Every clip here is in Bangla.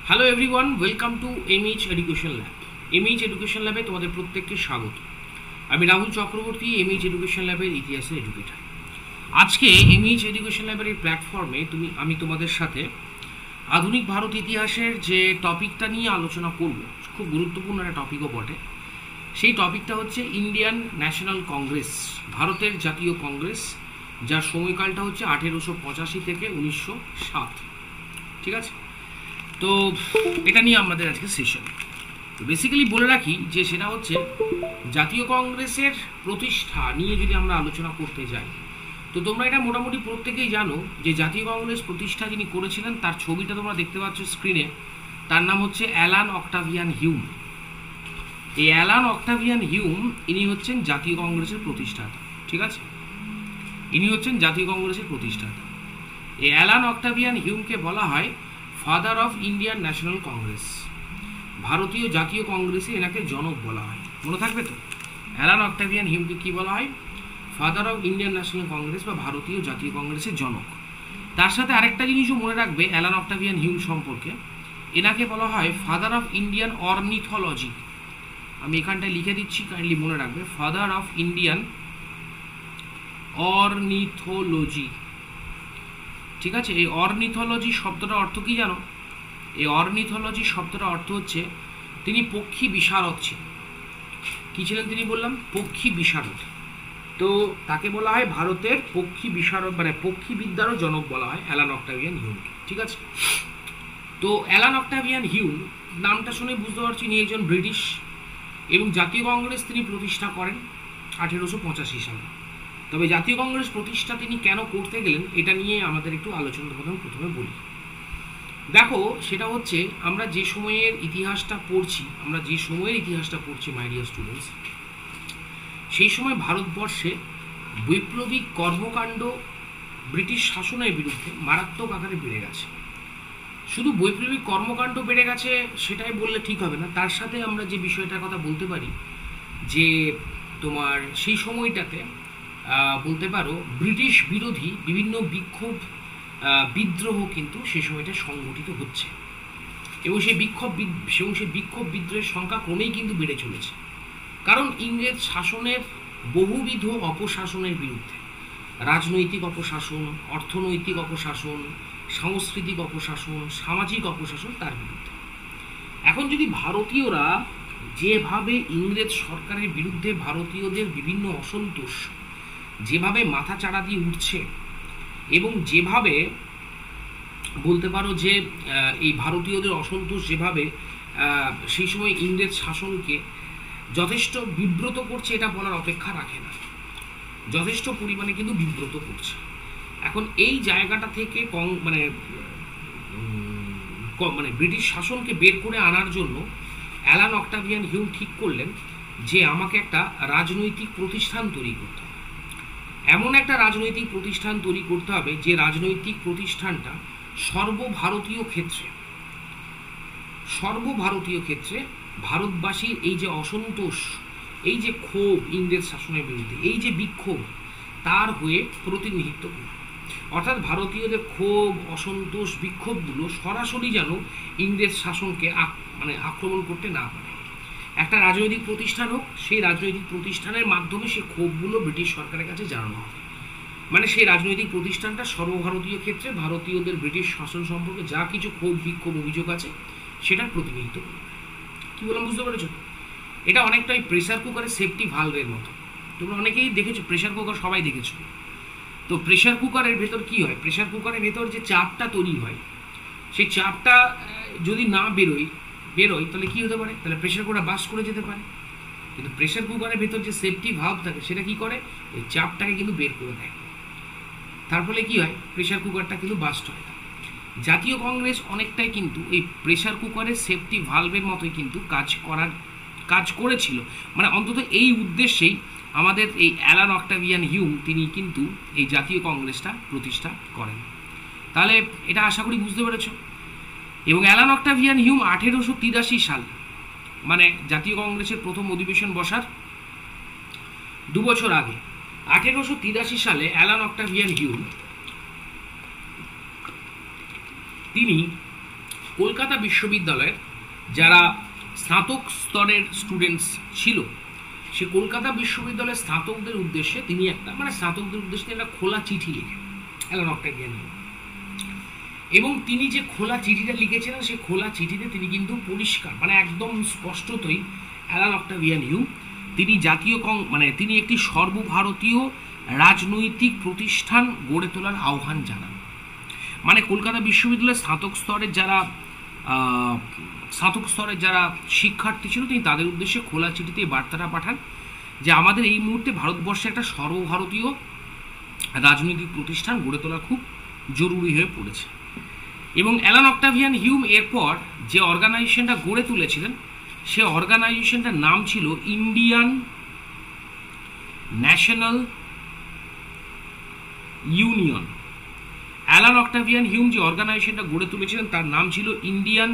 Hello everyone, welcome to MH education lab. MH education ল্যাবে তোমাদের প্রত্যেককে স্বাগত। আমি রাহুল চক্রবর্তী, এমএইচ এডুকেশন ল্যাবের ইতিহাসের এডুকেটর। আজকে এমএইচ এডুকেশন ল্যাবের এই প্ল্যাটফর্মে আমি তোমাদের সাথে আধুনিক ভারত ইতিহাসের যে টপিকটা নিয়ে আলোচনা করব, খুব গুরুত্বপূর্ণ একটা টপিকও বটে। সেই টপিকটা হচ্ছে ইন্ডিয়ান ন্যাশনাল কংগ্রেস, ভারতের জাতীয় কংগ্রেস, যার সময়কালটা হচ্ছে 1885 থেকে 1907। ঠিক আছে, তো এটা নিয়ে আমাদের আজকে সেশন। তো বেসিক্যালি বলে রাখি যে সেটা হচ্ছে জাতীয় কংগ্রেসের প্রতিষ্ঠা নিয়ে যদি আমরা আলোচনা করতে যাই, তো তোমরা এটা মোটামুটি প্রত্যেকেই জানো যে জাতীয় কংগ্রেস প্রতিষ্ঠা যিনি করেছিলেন তার ছবিটা তোমরা দেখতে পাচ্ছ স্ক্রিনে। তার নাম হচ্ছে অ্যালান অক্টাভিয়ান হিউম। এই অ্যালান অক্টাভিয়ান হিউম ইনি হচ্ছেন জাতীয় কংগ্রেসের প্রতিষ্ঠাতা। ঠিক আছে, ইনি হচ্ছেন জাতীয় কংগ্রেসের প্রতিষ্ঠাতা। এই অ্যালান অক্টাভিয়ান হিউমকে বলা হয় father of Indian National Congress. ভারতীয় জাতীয় কংগ্রেসে এনাকে জনক বলা হয়, মনে থাকবে তো। অ্যালান অক্টাভিয়ান হিউমকে কি বলা হয়? Father of Indian National Congress বা ভারতীয় জাতীয় কংগ্রেসের জনক। তার সাথে আরেকটা জিনিসও মনে রাখবে অ্যালান অক্টাভিয়ান হিউম সম্পর্কে, এনাকে বলা হয় ফাদার অফ ইন্ডিয়ান অর্নিথোলজি। আমি এখানটায় লিখে দিচ্ছি, কাইন্ডলি মনে রাখবে, ফাদার অফ ইন্ডিয়ান অর্নিথোলজি। ঠিক আছে, এই অর্নিথোলজি শব্দটা অর্থ কি জানো? এই অর্নিথোলজি শব্দটা অর্থ হচ্ছে তিনি পক্ষী বিশারদ ছিলেন। কি ছিলেন তিনি? বললাম পক্ষী বিশারদ। তো তাকে বলা হয় ভারতের পক্ষী বিশারদ, মানে পক্ষীবিদ্যারও জনক বলা হয় অ্যালান অক্টাভিয়ান হিউমকে। ঠিক আছে, তো অ্যালান অক্টাভিয়ান হিউম নামটা শুনে বুঝতে পারছি ইনি একজন ব্রিটিশ, এবং জাতীয় কংগ্রেস তিনি প্রতিষ্ঠা করেন 1885 সালে। তবে জাতীয় কংগ্রেস প্রতিষ্ঠা তিনি কেন করতে গেলেন এটা নিয়ে আমাদের একটু আলোচনা প্রথমে বলি। দেখো, সেটা হচ্ছে আমরা যে সময়ের ইতিহাসটা পড়ছি মাই ডিয়ার স্টুডেন্টস, সেই সময় ভারতবর্ষে বৈপ্লবিক কর্মকাণ্ড ব্রিটিশ শাসনের বিরুদ্ধে মারাত্মক আকারে বেড়ে গেছে। শুধু বৈপ্লবিক কর্মকাণ্ড বেড়ে গেছে সেটাই বললে ঠিক হবে না, তার সাথে আমরা যে বিষয়টার কথা বলতে পারি যে তোমার সেই সময়টাতে বলতে পারো ব্রিটিশ বিরোধী বিভিন্ন বিদ্রোহ কিন্তু সেই সময়টা সংগঠিত হচ্ছে, এবং সেই বিক্ষোভ বিদ্রোহের সংখ্যা ক্রমেই কিন্তু বেড়ে চলেছে। কারণ ইংরেজ শাসনের বহুবিধ অপশাসনের বিরুদ্ধে, রাজনৈতিক অপশাসন, অর্থনৈতিক অপশাসন, সাংস্কৃতিক অপশাসন, সামাজিক অপশাসন, তার বিরুদ্ধে এখন যদি ভারতীয়রা যেভাবে ইংরেজ সরকারের বিরুদ্ধে ভারতীয়দের বিভিন্ন অসন্তোষ যেভাবে মাথা চাড়া দিয়ে উঠছে, এবং যেভাবে বলতে পারো যে এই ভারতীয়দের অসন্তোষ যেভাবে সেই সময় ইংরেজ শাসনকে যথেষ্ট বিব্রত করছে, এটা বলার অপেক্ষা রাখে না, যথেষ্ট পরিমাণে কিন্তু বিব্রত করছে। এখন এই জায়গাটা থেকে মানে ব্রিটিশ শাসনকে বের করে আনার জন্য অ্যালান অক্টাভিয়ান হিউম ঠিক করলেন যে আমাকে একটা রাজনৈতিক প্রতিষ্ঠান তৈরি করতে হবে, এমন একটা রাজনৈতিক প্রতিষ্ঠান তৈরি করতে হবে যে রাজনৈতিক প্রতিষ্ঠানটা সর্বভারতীয় ক্ষেত্রে ভারতবাসীর এই যে অসন্তোষ, এই যে ক্ষোভ ইংরেজ শাসনের বিরুদ্ধে, এই যে বিক্ষোভ, তার হয়ে প্রতিনিধিত্ব করবে। অর্থাৎ ভারতীয়দের ক্ষোভ, অসন্তোষ, বিক্ষোভগুলো সরাসরি যেন ইংরেজ শাসনকে আক্রমণ করতে না পারে। একটা রাজনৈতিক প্রতিষ্ঠান হোক, সেই রাজনৈতিক প্রতিষ্ঠানের মাধ্যমে সেই ক্ষোভগুলো ব্রিটিশ সরকারের কাছে জানানো হবে। মানে সেই রাজনৈতিক প্রতিষ্ঠানটা সর্বভারতীয় ক্ষেত্রে ভারতীয়দের ব্রিটিশ শাসন সম্পর্কে যা কিছু ক্ষোভ, বিক্ষোভ, অভিযোগ আছে সেটার প্রতিনিধিত্ব করবে। কি বললাম, বুঝতে পেরেছো? এটা অনেকটাই প্রেসার কুকারের সেফটি ভালভের মতো। তোমরা অনেকেই দেখেছো প্রেসার কুকার, সবাই দেখেছো। তো প্রেসার কুকারের ভেতর কি হয়? প্রেসার কুকারের ভেতর যে চাপটা তৈরি হয়, সেই চাপটা যদি না বেরোয় তাহলে কি হতে পারে? তাহলে প্রেসার কুকারটা বাস্ট করে যেতে পারে। কিন্তু প্রেসার কুকারের ভেতর যে সেফটি ভালভ থাকে সেটা কি করে? ওই চাপটাকে কিন্তু বের করে দেয়। তার ফলে কি হয়? প্রেসার কুকারটা কিন্তু বাস্ট হয় না। জাতীয় কংগ্রেস অনেকটাই কিন্তু এই প্রেসার কুকারের সেফটি ভালভের মতোই কিন্তু কাজ করেছিল। মানে অন্তত এই উদ্দেশ্যেই আমাদের এই অ্যালান অক্টাভিয়ান হিউম তিনি কিন্তু এই জাতীয় কংগ্রেসটা প্রতিষ্ঠা করেন। তাহলে এটা আশা করি বুঝতে পেরেছ। এবং অ্যালান অক্টাভিয়ান হিউম 1883 সাল, মানে জাতীয় কংগ্রেসের প্রথম অধিবেশন বসার 2 বছর আগে, 1883 সালে অ্যালান অক্টাভিয়ান হিউম তিনি কলকাতা বিশ্ববিদ্যালয়ের যারা স্নাতক স্তরের স্টুডেন্টস ছিল, সে কলকাতা বিশ্ববিদ্যালয়ের স্নাতকদের উদ্দেশ্যে তিনি একটা স্নাতকদের উদ্দেশ্যে একটা খোলা চিঠি লিখেন, অ্যালান অক্টাভিয়ান হিউম। এবং তিনি যে খোলা চিঠিটা লিখেছিলেন, সেই খোলা চিঠিতে তিনি কিন্তু পরিষ্কার একদম স্পষ্টতই অ্যালান অক্টাভিয়ান হিউম তিনি তিনি একটি সর্বভারতীয় রাজনৈতিক প্রতিষ্ঠান গড়ে তোলার আহ্বান জানান। কলকাতা বিশ্ববিদ্যালয়ের স্নাতক স্তরের যারা শিক্ষার্থী ছিল, তিনি তাদের উদ্দেশ্যে খোলা চিঠিতে এই বার্তাটা পাঠান যে আমাদের এই মুহূর্তে ভারতবর্ষে একটা সর্বভারতীয় রাজনৈতিক প্রতিষ্ঠান গড়ে তোলা খুব জরুরি হয়ে পড়েছে। এবং অ্যালান অক্টাভিয়ান হিউম এরপর যে অর্গানাইজেশনটা গড়ে তুলেছিলেন, সে অর্গানাইজেশনটার নাম ছিল Indian national union. Alan Octavian Hume যে অর্গানাইজেশনটা গড়ে তুলেছিলেন তার নাম ছিল ইন্ডিয়ান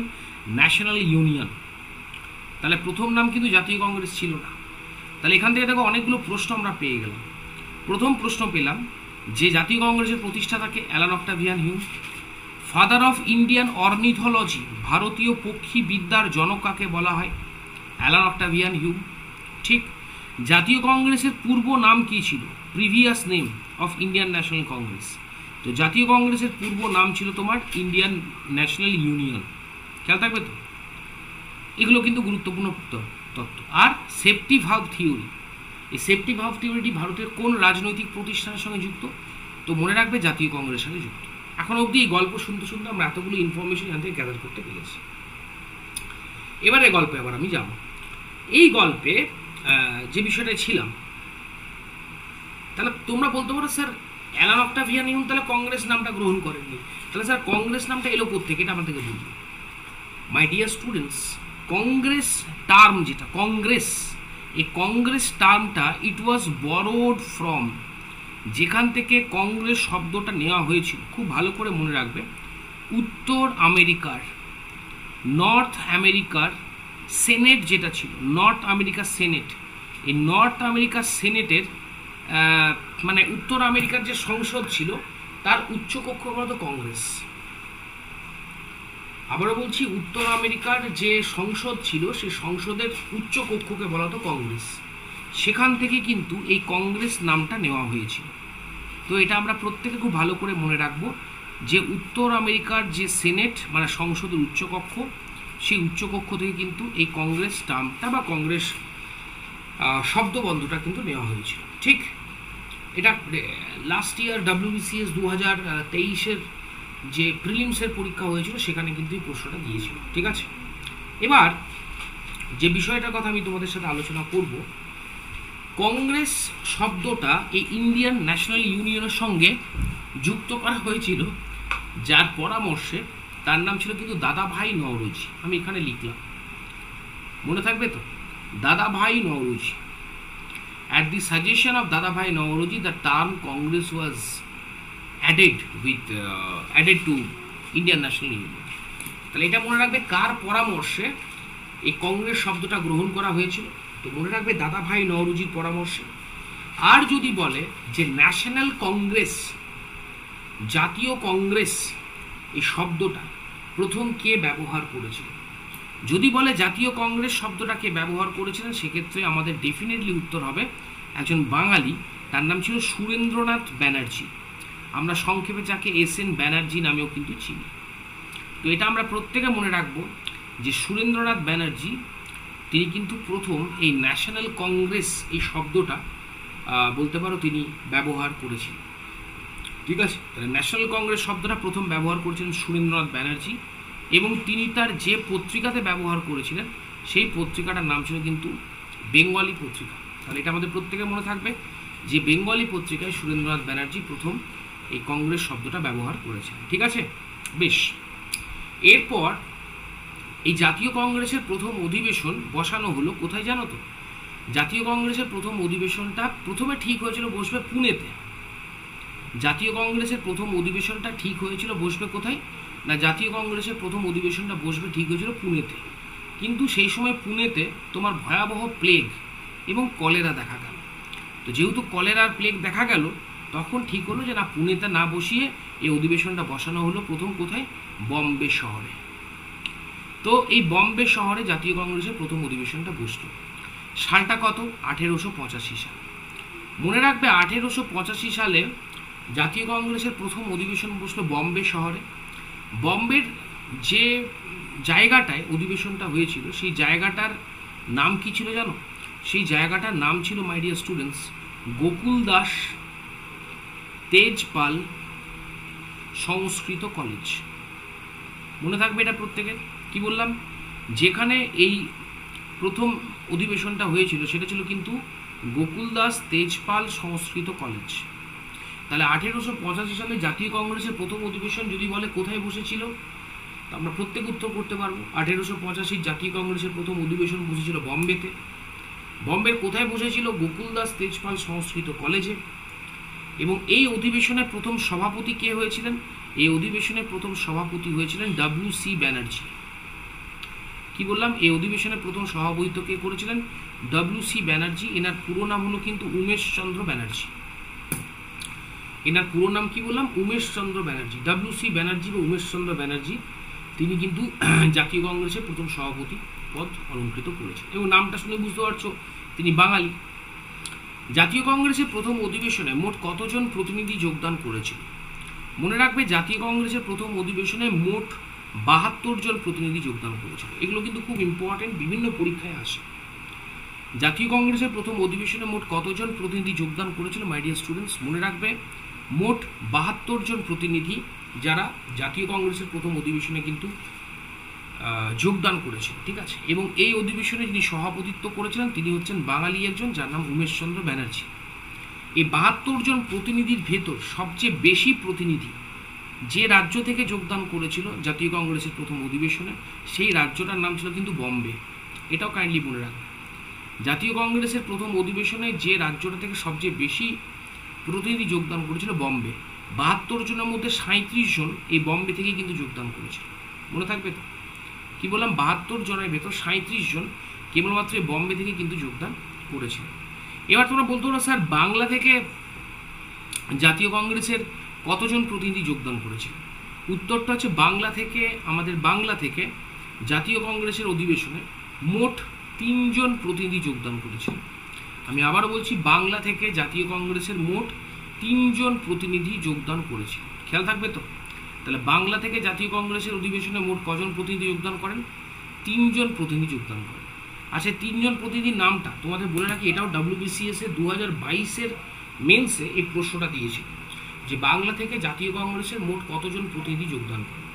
ন্যাশনাল ইউনিয়ন। তাহলে প্রথম নাম কিন্তু জাতীয় কংগ্রেস ছিল না। তাহলে এখান থেকে দেখো অনেকগুলো প্রশ্ন আমরা পেয়ে গেলাম। প্রথম প্রশ্ন পেলাম যে জাতীয় কংগ্রেসের প্রতিষ্ঠাতাকে Allan Octavian Hume. Father of Indian ornithology, ভারতীয় পক্ষী বিদ্যার জনক কাকে বলা হয়? Allan Octavian Hume. ঠিক। জাতীয় কংগ্রেসের পূর্ব নাম কি ছিল? Previous name of Indian National Congress. তো জাতীয় কংগ্রেসের পূর্ব নাম ছিল তোমার ইন্ডিয়ান ন্যাশনাল ইউনিয়ন। খেয়াল থাকবে তো, এগুলো কিন্তু গুরুত্বপূর্ণ তত্ত্ব। আর সেফটি ভালভ থিওরি, এই সেফটি ভালভ থিওরিটি ভারতের কোন রাজনৈতিক প্রতিষ্ঠানের সঙ্গে যুক্ত? তো মনে রাখবে জাতীয় কংগ্রেসের সঙ্গে যুক্ত। এখন অবধি এই গল্প শুনতে শুনতে আমরা এতগুলো ইনফরমেশন এখান থেকে গ্যাদার করতে পেরেছি। এবারে গল্পে আবার আমি যাব। এই গল্পে যে বিষয়টা ছিলাম, তাহলে তোমরা বলতে পারো স্যার অ্যালান অক্টাভিয়ান হিউম তাহলে কংগ্রেস নামটা গ্রহণ করেননি, তাহলে স্যার কংগ্রেস নামটা এলো কোত্থেকে? এটা আমার থেকে বুঝবো। My dear students, Congress term যেটা কংগ্রেস, এই কংগ্রেস টার্মটা ইট ওয়াজ বরোড ফ্রম, যেখান থেকে কংগ্রেস শব্দটা নেওয়া হয়েছিল, খুব ভালো করে মনে রাখবে, উত্তর আমেরিকার, নর্থ আমেরিকার সেনেট যেটা ছিল, নর্থ আমেরিকার সেনেট, এই নর্থ আমেরিকার সেনেটের উত্তর আমেরিকার যে সংসদ ছিল তার উচ্চকক্ষ বলতো কংগ্রেস। আবারও বলছি, উত্তর আমেরিকার যে সংসদ ছিল সেই সংসদের উচ্চকক্ষকে বলা হতো কংগ্রেস। সেখান থেকে কিন্তু এই কংগ্রেস নামটা নেওয়া হয়েছিল। তো এটা আমরা প্রত্যেকে খুব ভালো করে মনে রাখবো যে উত্তর আমেরিকার যে সেনেট সংসদের উচ্চকক্ষ, সেই উচ্চকক্ষ থেকে কিন্তু এই কংগ্রেস টার্মটা বা কংগ্রেস শব্দবন্ধটা কিন্তু নেওয়া হয়েছিল। ঠিক। এটা লাস্ট ইয়ার WBCS 2023-এর যে প্রিলিমসের পরীক্ষা হয়েছিল সেখানে কিন্তু এই প্রশ্নটা দিয়েছিল। ঠিক আছে। এবার যে বিষয়টার কথা আমি তোমাদের সাথে আলোচনা করব, কংগ্রেস শব্দটা এই ইন্ডিয়ান ন্যাশনাল ইউনিয়নের সঙ্গে যুক্ত করা হয়েছিল, যার পরামর্শে তার নাম ছিল কিন্তু দাদাভাই নওরোজি। আমি এখানে লিখলাম, মনে থাকবে তো, দাদাভাই Naoroji. At the suggestion of Dadabhai Naoroji, the term Congress was added to Indian National Union. তাহলে এটা মনে রাখবে কার পরামর্শে এই কংগ্রেস শব্দটা গ্রহণ করা হয়েছিল? তো মনে রাখবে দাদাভাই নওরোজির পরামর্শে। আর যদি বলে যে ন্যাশনাল কংগ্রেস, জাতীয় কংগ্রেস, এই শব্দটা প্রথম কে ব্যবহার করেছিল? যদি বলে জাতীয় কংগ্রেস শব্দটাকে ব্যবহার করেছিলেন, সেক্ষেত্রে আমাদের ডেফিনেটলি উত্তর হবে একজন বাঙালি, তার নাম ছিল সুরেন্দ্রনাথ ব্যানার্জি। আমরা সংক্ষেপে যাকে SN ব্যানার্জি নামেও কিন্তু চিনি। তো এটা আমরা প্রত্যেকে মনে রাখবো যে সুরেন্দ্রনাথ ব্যানার্জি তিনি কিন্তু প্রথম এই ন্যাশনাল কংগ্রেস এই শব্দটা বলতে পারো তিনি ব্যবহার করেছিলেন। ঠিক আছে। তাহলে ন্যাশনাল কংগ্রেস শব্দটা প্রথম ব্যবহার করেছিলেন সুরেন্দ্রনাথ ব্যানার্জি, এবং তিনি তার যে পত্রিকাতে ব্যবহার করেছিলেন সেই পত্রিকাটার নাম ছিল কিন্তু বেঙ্গলি পত্রিকা। তাহলে এটা আমাদের প্রত্যেকের মনে থাকবে যে বেঙ্গলি পত্রিকায় সুরেন্দ্রনাথ ব্যানার্জি প্রথম এই কংগ্রেস শব্দটা ব্যবহার করেছেন। ঠিক আছে, বেশ। এরপর এই জাতীয় কংগ্রেসের প্রথম অধিবেশন বসানো হলো কোথায় জানো তো? জাতীয় কংগ্রেসের প্রথম অধিবেশনটা প্রথমে ঠিক হয়েছিল বসবে পুনেতে। জাতীয় কংগ্রেসের প্রথম অধিবেশনটা ঠিক হয়েছিল বসবে কোথায় না? জাতীয় কংগ্রেসের প্রথম অধিবেশনটা বসবে ঠিক হয়েছিল পুনেতে। কিন্তু সেই সময় পুনেতে তোমার ভয়াবহ প্লেগ এবং কলেরা দেখা গেল। তো যেহেতু কলেরার প্লেগ দেখা গেল, তখন ঠিক হলো যে না, পুনেতে না বসিয়ে এই অধিবেশনটা বসানো হলো প্রথম কোথায়? বম্বে শহরে। তো এই বম্বে শহরে জাতীয় কংগ্রেসের প্রথম অধিবেশনটা বসলো। সালটা কত? 1885 সাল। মনে রাখবে 1885 সালে জাতীয় কংগ্রেসের প্রথম অধিবেশন বসলো বম্বে শহরে। বম্বের যে জায়গাটায় অধিবেশনটা হয়েছিল সেই জায়গাটার নাম কি ছিল জানো? সেই জায়গাটার নাম ছিল, my dear students, Gokul Das Tejpal Sanskrit college. মনে থাকবে এটা প্রত্যেকের। কি বললাম? যেখানে এই প্রথম অধিবেশনটা হয়েছিল সেটা ছিল কিন্তু গোকুল দাস তেজপাল সংস্কৃত কলেজ। তাহলে 1885 সালে জাতীয় কংগ্রেসের প্রথম অধিবেশন যদি বলে কোথায় বসেছিল, তো আমরা প্রত্যেক উত্তর করতে পারবো। 1885 জাতীয় কংগ্রেসের প্রথম অধিবেশন বসেছিল বম্বেতে। বম্বের কোথায় বসেছিল? গোকুল দাস তেজপাল সংস্কৃত কলেজে। এবং এই অধিবেশনের প্রথম সভাপতি কে হয়েছিলেন? এই অধিবেশনের প্রথম সভাপতি হয়েছিলেন ডব্লিউ.সি. ব্যানার্জি। কি বললাম? এই অধিবেশনের প্রথম সভাপতিত্ব কে করেছিলেন? ডব্লিউ.সি. ব্যানার্জি। এনার পুরো নাম হলো কিন্তু উমেশ চন্দ্র ব্যানার্জি। এনার পুরো নাম কি বললাম? উমেশ চন্দ্র ব্যানার্জি। ডব্লিউ.সি. ব্যানার্জি বা উমেশ চন্দ্র ব্যানার্জি, তিনি কিন্তু জাতীয় কংগ্রেসের প্রথম সভাপতি পদ অলঙ্কৃত করেছেন। এবং নামটা শুনে বুঝতে পারছো তিনি বাঙালি। জাতীয় কংগ্রেসের প্রথম অধিবেশনে মোট কতজন প্রতিনিধি যোগদান করেছিল? মনে রাখবে জাতীয় কংগ্রেসের প্রথম অধিবেশনে মোট 72 জন প্রতিনিধি যোগদান করেছিল। এগুলো কিন্তু খুব ইম্পর্টেন্ট, বিভিন্ন পরীক্ষায় আসে। জাতীয় কংগ্রেসের প্রথম অধিবেশনে মোট কতজন প্রতিনিধি যোগদান করেছিল? মাই ডিয়ার স্টুডেন্টস, মনে রাখবে মোট 72 জন প্রতিনিধি যারা জাতীয় কংগ্রেসের প্রথম অধিবেশনে কিন্তু যোগদান করেছিল। ঠিক আছে। এবং এই অধিবেশনে যিনি সভাপতিত্ব করেছিলেন তিনি হচ্ছেন বাঙালি একজন, যার নাম উমেশ চন্দ্র ব্যানার্জি। এই 72 জন প্রতিনিধির ভেতর সবচেয়ে বেশি প্রতিনিধি যে রাজ্য থেকে যোগদান করেছিল জাতীয় কংগ্রেসের প্রথম অধিবেশনে, সেই রাজ্যটার নাম ছিল কিন্তু বম্বে। এটাও কাইন্ডলি মনে রাখবে। জাতীয় কংগ্রেসের প্রথম অধিবেশনে যে রাজ্যটা থেকে সবচেয়ে বেশি প্রতিনিধি যোগদান করেছিল বম্বে। 72 জনের মধ্যে 37 জন এই বম্বে থেকে কিন্তু যোগদান করেছিল। মনে থাকবে তো? কি বললাম? 72 জনের ভেতর 37 জন কেবলমাত্র বম্বে থেকে কিন্তু যোগদান করেছিল। এবার তোমরা বলতে পারো স্যার বাংলা থেকে জাতীয় কংগ্রেসের কতজন প্রতিনিধি যোগদান করেছিল? উত্তরটা হচ্ছে বাংলা থেকে, আমাদের বাংলা থেকে জাতীয় কংগ্রেসের অধিবেশনে মোট 3 জন প্রতিনিধি যোগদান করেছিল। আমি আবারও বলছি, বাংলা থেকে জাতীয় কংগ্রেসের মোট 3 জন প্রতিনিধি যোগদান করেছিল। খেয়াল থাকবে তো? তাহলে বাংলা থেকে জাতীয় কংগ্রেসের অধিবেশনে মোট কজন প্রতিনিধি যোগদান করেন? 3 জন প্রতিনিধি যোগদান করেন। আচ্ছা, 3 জন প্রতিনিধির নামটা তোমাদের বলে রাখি, এটাও WBCS এর 2022-এর মেন্সে এই প্রশ্নটা দিয়েছিল যে বাংলা থেকে জাতীয় কংগ্রেসের মোট কতজন প্রতিনিধি যোগদান করেন।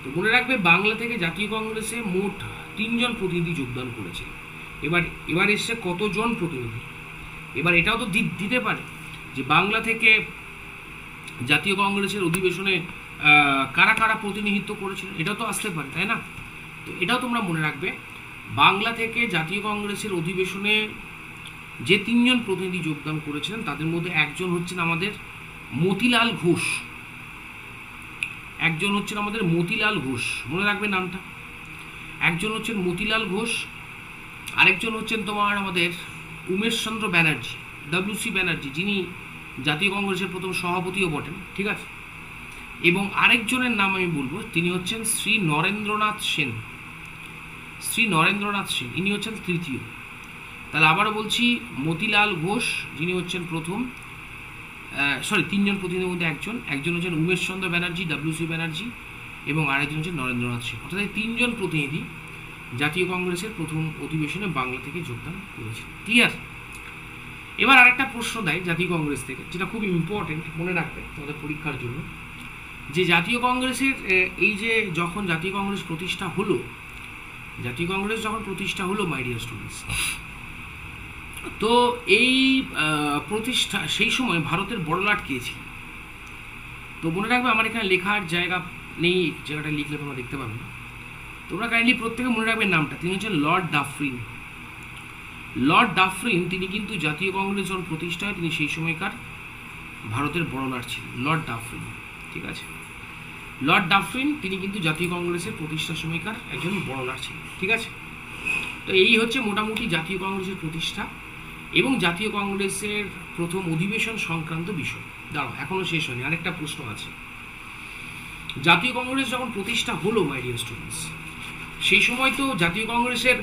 তো মনে রাখবে বাংলা থেকে জাতীয় কংগ্রেসে মোট 3 জন প্রতিনিধি যোগদান করেছে। এবার এসছে কতজন প্রতিনিধি। এবার এটাও তো দিতে পারে যে বাংলা থেকে জাতীয় কংগ্রেসের অধিবেশনে কারা কারা প্রতিনিধিত্ব করেছিল, এটাও তো আসতে পারে, তাই না? তো এটাও তোমরা মনে রাখবে, বাংলা থেকে জাতীয় কংগ্রেসের অধিবেশনে যে 3 জন প্রতিনিধি যোগদান করেছিলেন তাদের মধ্যে একজন হচ্ছেন আমাদের মতিলাল ঘোষ। একজন হচ্ছেন আমাদের মতিলাল ঘোষ, মনে রাখবে নামটা। একজন হচ্ছেন মতিলাল ঘোষ, আরেকজন হচ্ছেন তোমার আমাদের উমেশ চন্দ্র ব্যানার্জি, ডব্লিউ.সি. ব্যানার্জি, যিনি জাতীয় কংগ্রেসের প্রথম সভাপতিও বটেন। ঠিক আছে। এবং আরেকজনের নাম আমি বলবো, তিনি হচ্ছেন শ্রী নরেন্দ্রনাথ সেন। শ্রী নরেন্দ্রনাথ সেন, ইনি হচ্ছেন তৃতীয়। তাহলে আবারও বলছি, মতিলাল ঘোষ যিনি হচ্ছেন প্রথম, 3 জন প্রতিনিধির মধ্যে একজন হচ্ছেন উমেশ চন্দ্র ব্যানার্জি, ডব্লিউ.সি. ব্যানার্জি, এবং আরেকজন হচ্ছেন নরেন্দ্রনাথ সেন। অর্থাৎ এই 3 জন প্রতিনিধি জাতীয় কংগ্রেসের প্রথম অধিবেশনে বাংলা থেকে যোগদান করেছে। ক্লিয়ার? এবার আরেকটা প্রশ্ন দেয় জাতীয় কংগ্রেস থেকে, যেটা খুব ইম্পর্টেন্ট, মনে রাখবে তোমাদের পরীক্ষার জন্য, যে জাতীয় কংগ্রেসের এই যে যখন জাতীয় কংগ্রেস প্রতিষ্ঠা হলো, জাতীয় কংগ্রেস যখন প্রতিষ্ঠা হলো মাই ডিয়ার স্টুডেন্টস, তো এই প্রতিষ্ঠা সেই সময় ভারতের বড়লাট কে ছিল? তো মনে রাখবে, আমার এখানে লেখার জায়গা নেই, জায়গাটা লিখলে তোমরা দেখতে পাবে না। তোমরা কাইন্ডলি প্রত্যেকে মনে রাখবে নামটা। তিনি হচ্ছেন লর্ড ডাফরিন। লর্ড ডাফরিন তিনি কিন্তু জাতীয় কংগ্রেস যখন প্রতিষ্ঠা হয় তিনি সেই সময়কার ভারতের বড়লাট ছিলেন, লর্ড ডাফরিন। ঠিক আছে। লর্ড ডাফরিন তিনি কিন্তু জাতীয় কংগ্রেসের প্রতিষ্ঠার সময়কার একজন বড়লাট ছিলেন। ঠিক আছে। তো এই হচ্ছে মোটামুটি জাতীয় কংগ্রেসের প্রতিষ্ঠা এবং জাতীয় কংগ্রেসের প্রথম অধিবেশন সংক্রান্ত বিষয়। দাঁড়াও, এখনো শেষ হয়নি, আরেকটা প্রশ্ন আছে। জাতীয় কংগ্রেস যখন প্রতিষ্ঠা হলো মাই ডিয়ার স্টুডেন্টস, সেই সময় তো জাতীয় কংগ্রেসের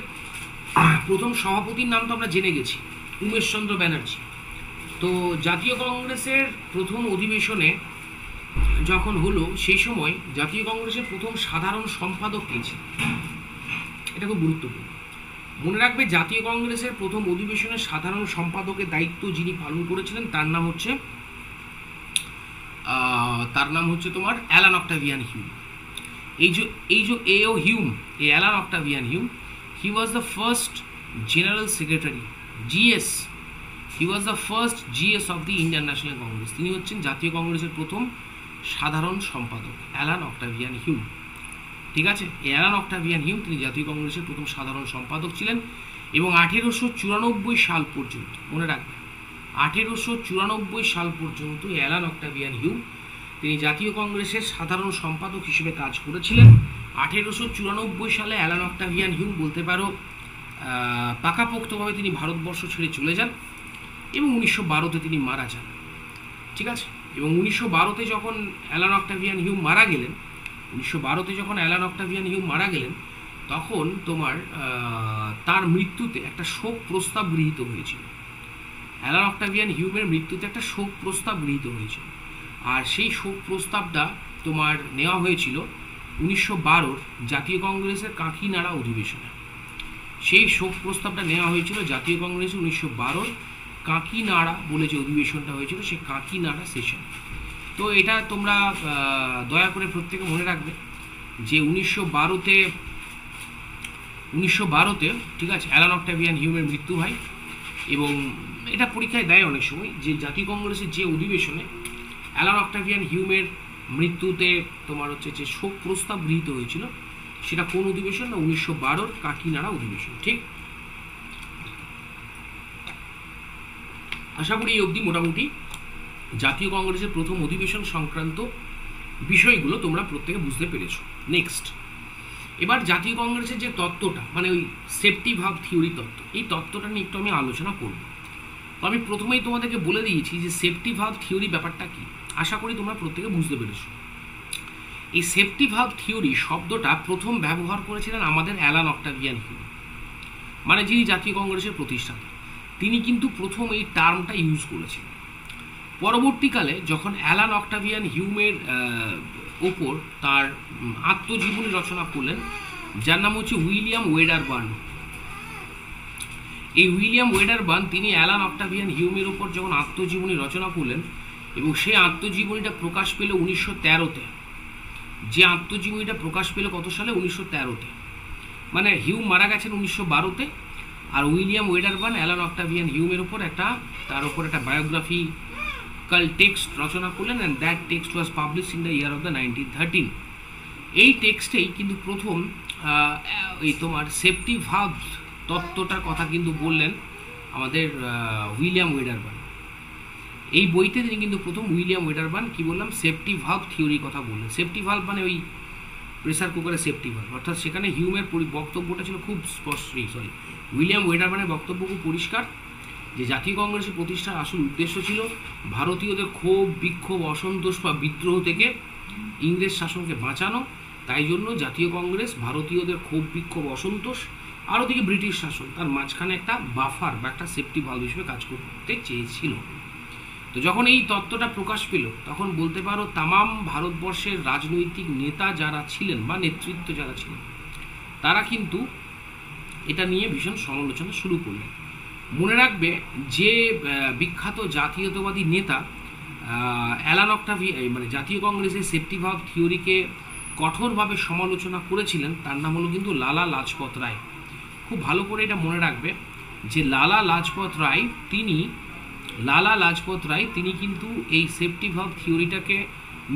প্রথম সভাপতির নাম তো আমরা জেনে গেছি, উমেশচন্দ্র ব্যানার্জি। তো জাতীয় কংগ্রেসের প্রথম অধিবেশনে যখন হলো, সেই সময় জাতীয় কংগ্রেসের প্রথম সাধারণ সম্পাদক কে ছিল? এটা খুব গুরুত্বপূর্ণ। মনে রাখবে, জাতীয় কংগ্রেসের প্রথম অধিবেশনের সাধারণ সম্পাদকের দায়িত্ব যিনি পালন করেছিলেন তার নাম হচ্ছে তোমার অ্যালান অক্টাভিয়ান হিউম। এই যে এও হিউম, এই Alan Octavian Hume, he was the first general secretary, GS. He was the first GS of the Indian National Congress. তিনি হচ্ছেন জাতীয় কংগ্রেসের প্রথম সাধারণ সম্পাদক, অ্যালান অক্টাভিয়ান হিউম। ঠিক আছে, অ্যালান অক্টাভিয়ান হিউম তিনি জাতীয় কংগ্রেসের প্রথম সাধারণ সম্পাদক ছিলেন এবং 1894 সাল পর্যন্ত, মনে রাখবেন, 1894 সাল পর্যন্ত অ্যালান অক্টাভিয়ান হিউম তিনি জাতীয় কংগ্রেসের সাধারণ সম্পাদক হিসেবে কাজ করেছিলেন। 1894 সালে অ্যালান অক্টাভিয়ান হিউম বলতে পারো পাকাপোক্তভাবে তিনি ভারতবর্ষ ছেড়ে চলে যান এবং 1912-তে তিনি মারা যান। ঠিক আছে, এবং 1912-তে যখন অ্যালান অক্টাভিয়ান হিউম মারা গেলেন, 1912-তে যখন অ্যালান অক্টাভিয়ান হিউম মারা গেলেন, তখন তোমার তার মৃত্যুতে একটা শোক প্রস্তাব গৃহীত হয়েছিল। অ্যালান অক্টাভিয়ান হিউমের মৃত্যুতে একটা শোক প্রস্তাব গৃহীত হয়েছিল, আর সেই শোক প্রস্তাবটা তোমার নেওয়া হয়েছিল 1912-র জাতীয় কংগ্রেসের কাঁকিনাড়া অধিবেশনে। সেই শোক প্রস্তাবটা নেওয়া হয়েছিল জাতীয় কংগ্রেসে 1912-র কাঁকিনাড়া বলে যে অধিবেশনটা হয়েছিল, সেই কাঁকিনাড়া সেশন। তো এটা তোমরা দয়া করে প্রত্যেকে মনে রাখবে যে 1912-তে ঠিক আছে অ্যালান অক্টাভিয়ান হিউমের মৃত্যু হয়। এবং এটা পরীক্ষায় দেয় অনেক সময় যে জাতীয় কংগ্রেসের যে অধিবেশনে অ্যালান অক্টাভিয়ান হিউমের মৃত্যুতে তোমার হচ্ছে যে শোক প্রস্তাব গৃহীত হয়েছিল, সেটা কোন অধিবেশন না 1912-র কাঁকিনাড়া অধিবেশন। ঠিক, আশা করি এই অবধি মোটামুটি জাতীয় কংগ্রেসের প্রথম অধিবেশন সংক্রান্ত বিষয়গুলো তোমরা প্রত্যেকে বুঝতে পেরেছো। নেক্সট, এবার জাতীয় কংগ্রেসের যে তত্ত্বটা, মানে ওই সেফটি ভালভ থিওরি তত্ত্ব, এই তত্ত্বটা নিয়ে একটু আমি আলোচনা করব। তো আমি প্রথমেই তোমাদেরকে বলে দিয়েছি যে সেফটি ভালভ থিওরি ব্যাপারটা কি। আশা করি তোমরা প্রত্যেকে বুঝতে পেরেছো। এই সেফটি ভালভ থিওরি শব্দটা প্রথম ব্যবহার করেছিলেন আমাদের অ্যালান অক্টাভিয়ান হিউম, মানে যিনি জাতীয় কংগ্রেসের প্রতিষ্ঠাতা। তিনি কিন্তু প্রথম এই টার্মটা ইউজ করেছিলেন। পরবর্তীকালে যখন অ্যালান অক্টাভিয়ান হিউমের ওপর তার আত্মজীবনী রচনা করলেন, যার নাম হচ্ছে উইলিয়াম ওয়েডারবার্ন। এই উইলিয়াম ওয়েডারবার্ন তিনি অ্যালান অক্টাভিয়ান হিউমের ওপর যখন আত্মজীবনী রচনা করলেন, এবং সেই আত্মজীবনীটা প্রকাশ পেল 1913-তে। যে আত্মজীবনীটা প্রকাশ পেল কত সালে? 1913-তে। মানে হিউম মারা গেছেন 1912-তে, আর উইলিয়াম ওয়েডারবার্ন অ্যালান অক্টাভিয়ান হিউমের ওপর তার উপর একটা বায়োগ্রাফিক্যাল টেক্সট রচনা করলেন, and that text was published in the year of the 1913। এই টেক্সটেই কিন্তু প্রথম এই তোমার সেফটি ভালভ তত্ত্বটার কথা কিন্তু বললেন আমাদের উইলিয়াম ওয়েডারবার্ন। এই বইতে তিনি কিন্তু প্রথম উইলিয়াম ওয়েডারবার্ন কি বললাম সেফটি ভালভ থিওরির কথা বললেন। সেফটি ভালভ মানে ওই প্রেসার কুকারের সেফটি ভালভ, অর্থাৎ সেখানে হিউমের বক্তব্যটা ছিল খুব স্পষ্ট। উইলিয়াম ওয়েডারবার্নের বক্তব্য খুব পরিষ্কার যে জাতীয় কংগ্রেসের প্রতিষ্ঠার আসল উদ্দেশ্য ছিল ভারতীয়দের ক্ষোভ, বিক্ষোভ, অসন্তোষ বা বিদ্রোহ থেকে ইংরেজ শাসনকে বাঁচানো। তাই জন্য জাতীয় কংগ্রেস ভারতীয়দের ক্ষোভ, বিক্ষোভ, অসন্তোষ আর ওদিকে ব্রিটিশ শাসন, তার মাঝখানে একটা বাফার বা একটা সেফটি ভালভ হিসেবে কাজ করতে চেয়েছিল। তো যখন এই তত্ত্বটা প্রকাশ পেল, তখন বলতে পারো তামাম ভারতবর্ষের রাজনৈতিক নেতা যারা ছিলেন বা নেতৃত্ব যারা ছিলেন, তারা কিন্তু এটা নিয়ে ভীষণ সমালোচনা শুরু করলেন। মনে রাখবে যে বিখ্যাত জাতীয়তাবাদী নেতা অ্যালান অক্টাভিয়ান, মানে জাতীয় কংগ্রেসের সেফটি ভালভ থিওরিকে কঠোরভাবে সমালোচনা করেছিলেন, তার নাম হলো কিন্তু লালা লাজপত রায়। খুব ভালো করে এটা মনে রাখবে যে লালা লাজপত রায় তিনি কিন্তু এই সেফটি ভালভ থিওরিটাকে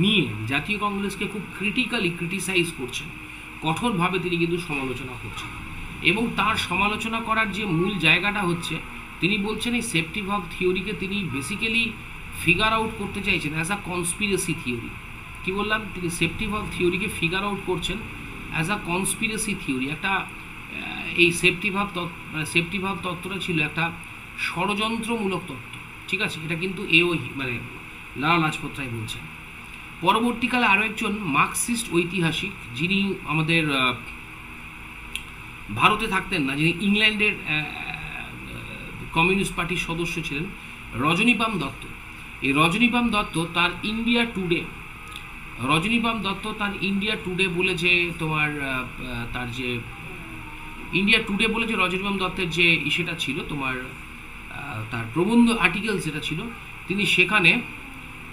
নিয়ে জাতীয় কংগ্রেসকে খুব ক্রিটিসাইজ করছেন, কঠোরভাবে তিনি কিন্তু সমালোচনা করছেন। এবং তার সমালোচনা করার যে মূল জায়গাটা হচ্ছে, তিনি বলছেন এই সেফটি ভালভ থিওরিকে তিনি বেসিক্যালি ফিগার আউট করতে চাইছেন অ্যাজ আ কনস্পিরেসি থিওরি। কি বললাম? তিনি সেফটি ভালভ থিওরিকে ফিগার আউট করছেন অ্যাজ আ কনস্পিরেসি থিওরি। একটা এই সেফটি ভালভ তত্ত্বটা ছিল একটা ষড়যন্ত্রমূলক তত্ত্ব। ঠিক আছে, এটা কিন্তু মানে লালা লাজপত রায় বলছেন। পরবর্তীকালে আরও একজন মার্কসিস্ট ঐতিহাসিক, যিনি আমাদের ভারতে থাকতেন না, যিনি ইংল্যান্ডের কমিউনিস্ট পার্টির সদস্য ছিলেন, রজনীপাম দত্ত। এই রজনীপাম দত্ত তার ইন্ডিয়া টুডে বলে যে তোমার তার যে ইন্ডিয়া টুডে বলে যে রজনীপাম দত্তের যে ইসেটা ছিল তোমার তার প্রবন্ধ আর্টিকেল যেটা ছিল,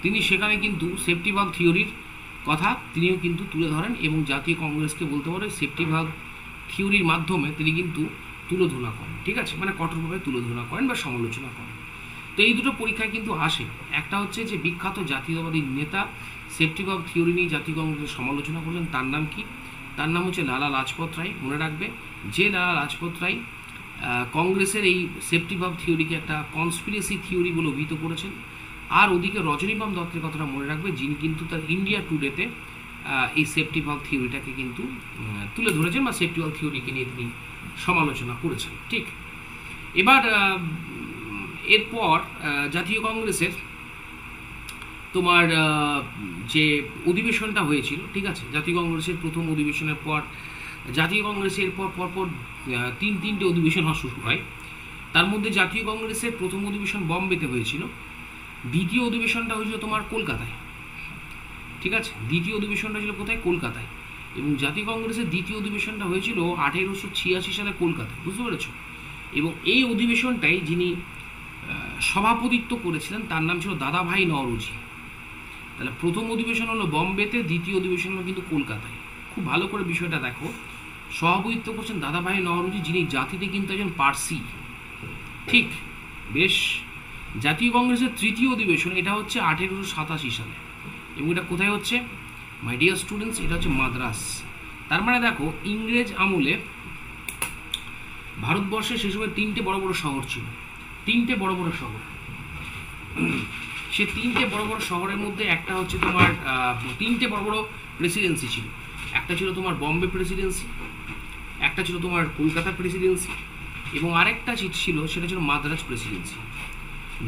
তিনি সেখানে কিন্তু সেফটি ভালভ থিওরির কথা তিনিও কিন্তু তুলে ধরেন এবং জাতীয় কংগ্রেসকে বলতে পারে সেফটি ভালভ থিওরির মাধ্যমে তিনি কিন্তু তুলোধনা করেন, ঠিক আছে, মানে কঠোরভাবে তুলোধনা করেন বা সমালোচনা করেন। তো এই দুটো পরীক্ষায় কিন্তু আসে। একটা হচ্ছে যে বিখ্যাত জাতীয়তাবাদী নেতা সেফটি ভালভ থিওরি নিয়ে জাতীয় কংগ্রেসের সমালোচনা করলেন, তার নাম কি? তার নাম হচ্ছে লালা লাজপত রায়। মনে রাখবে যে লালা লাজপত রায় কংগ্রেসের এই সেফটি ভালভ থিওরিকে একটা কনস্পিরেসি থিওরি বলে অভিহিত করেছেন। আর ওদিকে রজনীপাম দত্তের কথাটা মনে রাখবে, যিনি কিন্তু তার ইন্ডিয়া টুডেতে এই সেফটি ভালভ থিওরিটাকে কিন্তু তুলে ধরেছেন বা সেফটি ভালভ থিওরিকে নিয়ে তিনি সমালোচনা করেছেন, ঠিক। এবার এরপর জাতীয় কংগ্রেসের তোমার যে অধিবেশনটা হয়েছিল, ঠিক আছে, জাতীয় কংগ্রেসের প্রথম অধিবেশনের পর জাতীয় কংগ্রেসের পরপর তিনটে অধিবেশন হওয়া শুরু হয়। তার মধ্যে জাতীয় কংগ্রেসের প্রথম অধিবেশন বম্বেতে হয়েছিল, দ্বিতীয় অধিবেশনটা হয়েছিল তোমার কলকাতায়, ঠিক আছে। দ্বিতীয় অধিবেশনটা ছিল কোথায়? কলকাতায়। এবং জাতীয় কংগ্রেসের দ্বিতীয় অধিবেশনটা হয়েছিল 1886 সালে কলকাতায়, বুঝতে পেরেছ? এবং এই অধিবেশনটাই যিনি সভাপতিত্ব করেছিলেন তার নাম ছিল দাদাভাই নওরোজি। তাহলে প্রথম অধিবেশন হলো বম্বেতে, দ্বিতীয় অধিবেশন হলো কিন্তু কলকাতায়। খুব ভালো করে বিষয়টা দেখো, সভাপতিত্ব করছেন দাদাভাই নওরোজি, যিনি জাতিতে কিন্তু একজন পার্সি, ঠিক, বেশ। জাতীয় কংগ্রেসের তৃতীয় অধিবেশন এটা হচ্ছে 1887 সালে, এবং এটা কোথায় হচ্ছে মাই ডিয়ার স্টুডেন্টস? এটা হচ্ছে মাদ্রাস। তার মানে দেখো ইংরেজ আমলে ভারতবর্ষে সে সময় তিনটে বড় বড় শহর ছিল, তিনটে বড় বড় শহর। সে তিনটে বড় বড় শহরের মধ্যে একটা হচ্ছে তোমার তিনটে বড় বড় প্রেসিডেন্সি ছিল। একটা ছিল তোমার বম্বে প্রেসিডেন্সি, একটা ছিল তোমার কলকাতা প্রেসিডেন্সি, এবং আরেকটা ছিল সেটা ছিল মাদ্রাজ প্রেসিডেন্সি।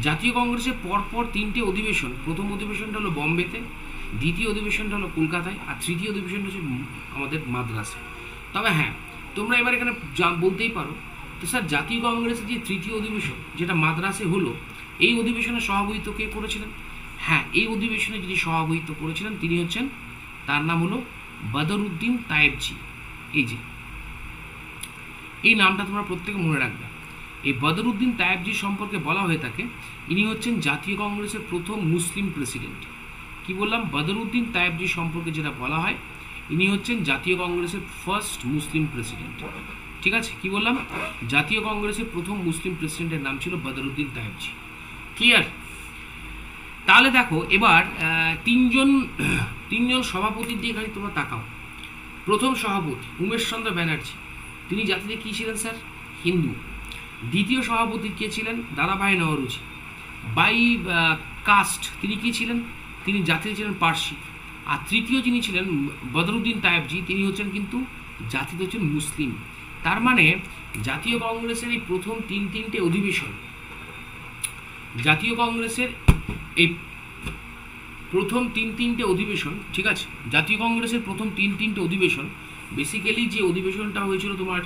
জাতীয় কংগ্রেসের পরপর তিনটে অধিবেশন, প্রথম অধিবেশনটা হলো বম্বেতে, দ্বিতীয় অধিবেশনটা হলো কলকাতায়, আর তৃতীয় অধিবেশনটা হচ্ছে আমাদের মাদ্রাসে। তবে হ্যাঁ, তোমরা এবার এখানে বলতেই পারো, তো স্যার জাতীয় কংগ্রেসের যে তৃতীয় অধিবেশন যেটা মাদ্রাসে হলো, এই অধিবেশনে সভাপতিত্ব কে করেছিলেন? হ্যাঁ, এই অধিবেশনে যিনি সভাপতিত্ব করেছিলেন তিনি হচ্ছেন, তার নাম হলো বদরুদ্দিন তায়েবজি। এই যে এই নামটা তোমরা প্রত্যেকে মনে রাখবে। এই বদরুদ্দিন তায়েবজি সম্পর্কে বলা হয়ে থাকে ইনি হচ্ছেন জাতীয় কংগ্রেসের প্রথম মুসলিম প্রেসিডেন্ট। কি বললাম? বদরুদ্দিন তায়েবজি সম্পর্কে যেটা বলা হয়, ইনি হচ্ছেন জাতীয় কংগ্রেসের ফার্স্ট মুসলিম প্রেসিডেন্ট, ঠিক আছে। কি বললাম? জাতীয় কংগ্রেসের প্রথম মুসলিম প্রেসিডেন্টের নাম ছিল বদরুদ্দিন তায়েবজি। ক্লিয়ার? তাহলে দেখো এবার তিনজন সভাপতির দিকে খালি তোমরা তাকাও। প্রথম সভাপতি উমেশ চন্দ্র ব্যানার্জি, তিনি জাতিতে কি ছিলেন স্যার? হিন্দু। দ্বিতীয় সভাপতি কে ছিলেন? দাদাভাই নওরোজি, বাই কাস্ট তিনি কি ছিলেন? তিনি জাতিতে ছিলেন পার্সি। আর তৃতীয় যিনি ছিলেন বদরুদ্দিন তায়েবজি, তিনি হচ্ছেন কিন্তু জাতিতে হচ্ছেন মুসলিম। তার মানে জাতীয় কংগ্রেসের এই প্রথম তিনটে অধিবেশন, জাতীয় কংগ্রেসের এই প্রথম তিনটে অধিবেশন, ঠিক আছে, জাতীয় কংগ্রেসের প্রথম তিনটে অধিবেশন, বেসিক্যালি যে অধিবেশনটা হয়েছিল তোমার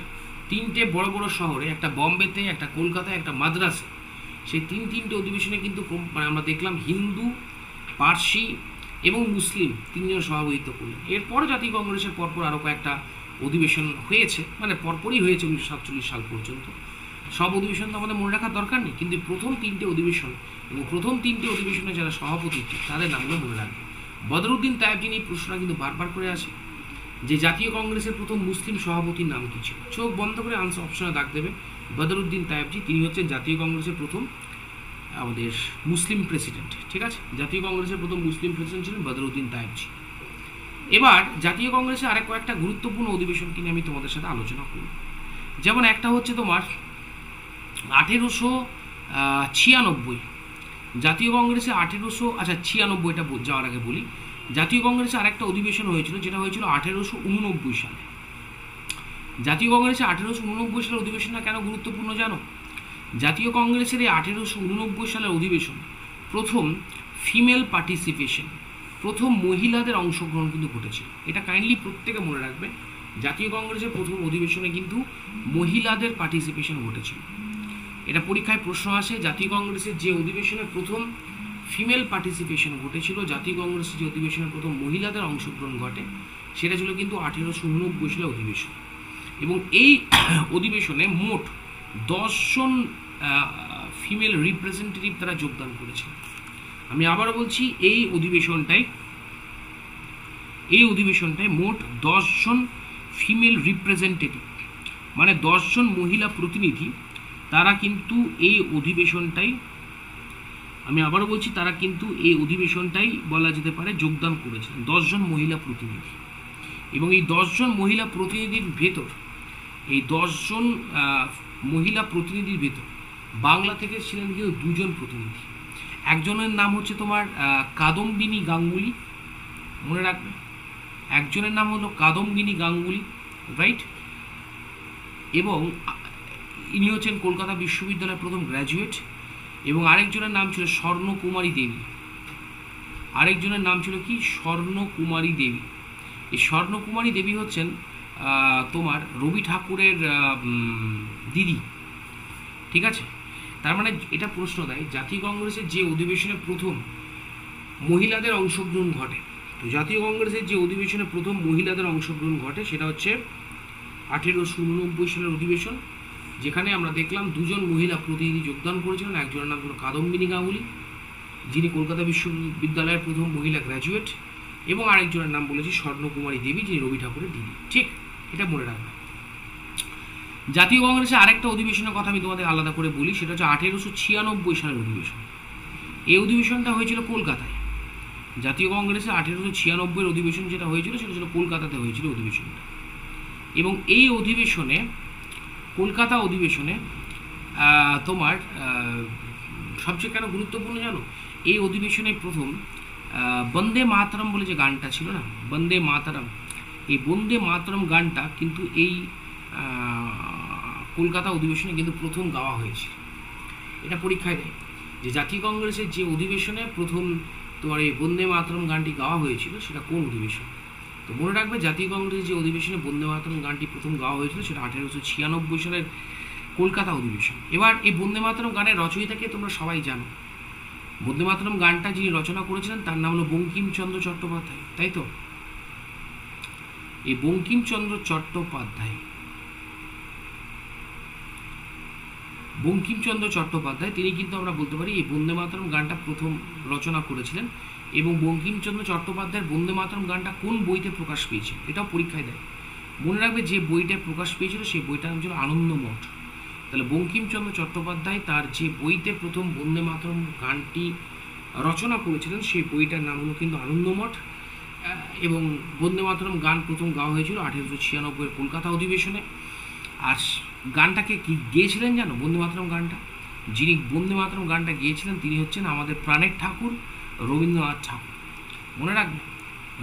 তিনটে বড় বড় শহরে, একটা বম্বেতে, একটা কলকাতায়, একটা মাদ্রাসে, সেই তিনটে অধিবেশনে কিন্তু আমরা দেখলাম হিন্দু, পার্সি এবং মুসলিম তিনজন সভাপতিত্ব করলেন। এরপরে জাতীয় কংগ্রেসের পরপর আরও কয়েকটা অধিবেশন হয়েছে, মানে পরপরই হয়েছে 1947 সাল পর্যন্ত। সব অধিবেশন তো আমাদের মনে রাখার দরকার নেই, কিন্তু প্রথম তিনটে অধিবেশন এবং প্রথম তিনটে অধিবেশনে যারা সভাপতিত্ব তাদের নামগুলো মনে রাখবে। বদরুদ্দিন তায়েবজি এই প্রশ্নটা কিন্তু বারবার করে আসে যে জাতীয় কংগ্রেসের প্রথম মুসলিম সভাপতির নাম কি ছিল? চোখ বন্ধ করে আনসার অপশনে দাগ দেবে বদরুদ্দিন তায়েবজি, তিনি হচ্ছেন জাতীয় কংগ্রেসের প্রথম আমাদের মুসলিম প্রেসিডেন্ট, ঠিক আছে। জাতীয় কংগ্রেসের প্রথম মুসলিম প্রেসিডেন্ট ছিলেন বদরুদ্দিন তায়েবজি। এবার জাতীয় কংগ্রেসে আরেক কয়েকটা গুরুত্বপূর্ণ অধিবেশন কিনে আমি তোমাদের সাথে আলোচনা করব। যেমন একটা হচ্ছে তোমার 1896 জাতীয় কংগ্রেসে 1896টা যাওয়ার আগে বলি, জাতীয় কংগ্রেসে আরেকটা অধিবেশন হয়েছিল যেটা হয়েছিল 1889 সালে। জাতীয় কংগ্রেসে 1889 সালের অধিবেশনটা কেন গুরুত্বপূর্ণ জানো? জাতীয় কংগ্রেসের এই 1889 সালের অধিবেশন প্রথম ফিমেল পার্টিসিপেশন, প্রথম মহিলাদের অংশগ্রহণ কিন্তু ঘটেছিল। এটা কাইন্ডলি প্রত্যেকে মনে রাখবে, জাতীয় কংগ্রেসের প্রথম অধিবেশনে কিন্তু মহিলাদের পার্টিসিপেশন ঘটেছিল। এটা পরীক্ষায় প্রশ্ন আসে, জাতীয় কংগ্রেসের যে অধিবেশনে প্রথম ফিমেল পার্টিসিপেশন ঘটেছিল, জাতীয় কংগ্রেসের যে অধিবেশনে প্রথম মহিলাদের অংশগ্রহণ ঘটে, সেটা ছিল কিন্তু 1889 সালের অধিবেশন। এবং এই অধিবেশনে মোট 10 জন ফিমেল রিপ্রেজেন্টেটিভ তারা যোগদান করেছে। আমি আবার বলছি, এই অধিবেশনটায় মোট 10 জন ফিমেল রিপ্রেজেন্টেটিভ, মানে 10 জন মহিলা প্রতিনিধি, তারা কিন্তু এই অধিবেশনটাই, আমি আবারও বলছি, তারা কিন্তু এই অধিবেশনটাই বলা যেতে পারে যোগদান করেছিলেন, 10 জন মহিলা প্রতিনিধি। এবং এই 10 জন মহিলা প্রতিনিধির ভেতর, এই 10 জন মহিলা প্রতিনিধির ভেতর বাংলা থেকে ছিলেন কিন্তু 2 জন প্রতিনিধি। একজনের নাম হচ্ছে তোমার কাদম্বিনী গাঙ্গুলি, মনে রাখবে, একজনের নাম হলো কাদম্বিনী গাঙ্গুলি, রাইট। এবং ইনি হচ্ছেন কলকাতা বিশ্ববিদ্যালয়ের প্রথম গ্র্যাজুয়েট। এবং আরেকজনের নাম ছিল স্বর্ণকুমারী দেবী, আরেকজনের নাম ছিল কি, স্বর্ণকুমারী দেবী। এই স্বর্ণকুমারী দেবী হচ্ছেন তোমার রবি ঠাকুরের দিদি, ঠিক আছে। তার মানে এটা প্রশ্ন দেয়, জাতীয় কংগ্রেসের যে অধিবেশনে প্রথম মহিলাদের অংশগ্রহণ ঘটে, তো জাতীয় কংগ্রেসের যে অধিবেশনে প্রথম মহিলাদের অংশগ্রহণ ঘটে সেটা হচ্ছে 1889 সালের অধিবেশন, যেখানে আমরা দেখলাম 2 জন মহিলা প্রতিনিধি যোগদান করেছিলেন। একজনের নাম হলো কাদম্বিনী গাঙ্গুলি, যিনি কলকাতা বিশ্ববিদ্যালয়ের প্রথম মহিলা গ্র্যাজুয়েট, এবং আরেকজনের নাম বলেছি স্বর্ণকুমারী দেবী, যিনি রবি ঠাকুরের দিদি, ঠিক, এটা মনে রাখবে। জাতীয় কংগ্রেসের আরেকটা অধিবেশনের কথা আমি তোমাদের আলাদা করে বলি, সেটা হচ্ছে 1896 সালের অধিবেশন। এই অধিবেশনটা হয়েছিল কলকাতায়। জাতীয় কংগ্রেসের 1896 অধিবেশন যেটা হয়েছিল সেটা ছিল কলকাতাতে হয়েছিল অধিবেশনটা। এবং এই অধিবেশনে, কলকাতা অধিবেশনে তোমার সবচেয়ে কেন গুরুত্বপূর্ণ জানো, এই অধিবেশনে প্রথম বন্দে মাতরম বলে যে গানটা ছিল না, বন্দে মাতরম, এই বন্দে মাতরম গানটা কিন্তু এই কলকাতা অধিবেশনে কিন্তু প্রথম গাওয়া হয়েছিল। এটা পরীক্ষায় দেয় যে জাতীয় কংগ্রেসের যে অধিবেশনে প্রথম তোমার এই বন্দে মাতরম গানটি গাওয়া হয়েছিল সেটা কোন অধিবেশন। তো মনে রাখবে, জাতীয় কংগ্রেসের যে অধিবেশনে বন্দে মাতরম গানটি প্রথম গাওয়া হয়েছিল সেটা 1896 সালের কলকাতা অধিবেশন। এবার এই বন্দে মাতরম গানের রচয়িতাকে তোমরা সবাই জানো। বন্দে মাতরম গানটা যিনি রচনা করেছিলেন তার নাম হলো বঙ্কিমচন্দ্র চট্টোপাধ্যায়, তাই তো। এই বঙ্কিমচন্দ্র চট্টোপাধ্যায় তিনি কিন্তু আমরা বলতে পারি এই বন্দে মাতরম গানটা প্রথম রচনা করেছিলেন। এবং বঙ্কিমচন্দ্র চট্টোপাধ্যায়ের বন্দে মাতরম গানটা কোন বইতে প্রকাশ পেয়েছিল এটাও পরীক্ষায় দেয়। মনে রাখবে, যে বইটা প্রকাশ পেয়েছিল সেই বইটার নাম ছিল আনন্দমঠ। তাহলে বঙ্কিমচন্দ্র চট্টোপাধ্যায় তার যে বইতে প্রথম বন্দে মাতরম গানটি রচনা করেছিলেন সেই বইটার নাম হলো কিন্তু আনন্দমঠ। এবং বন্দে মাতরম গান প্রথম গাওয়া হয়েছিল 1896 কলকাতা অধিবেশনে। আর গানটাকে কি গেয়েছিলেন জানো, বন্দে মাতরম গানটা, যিনি বন্দে মাতরম গানটা গেয়েছিলেন তিনি হচ্ছেন আমাদের প্রাণের ঠাকুর রবীন্দ্রনাথ ঠাকুর। মনে রাখবেন,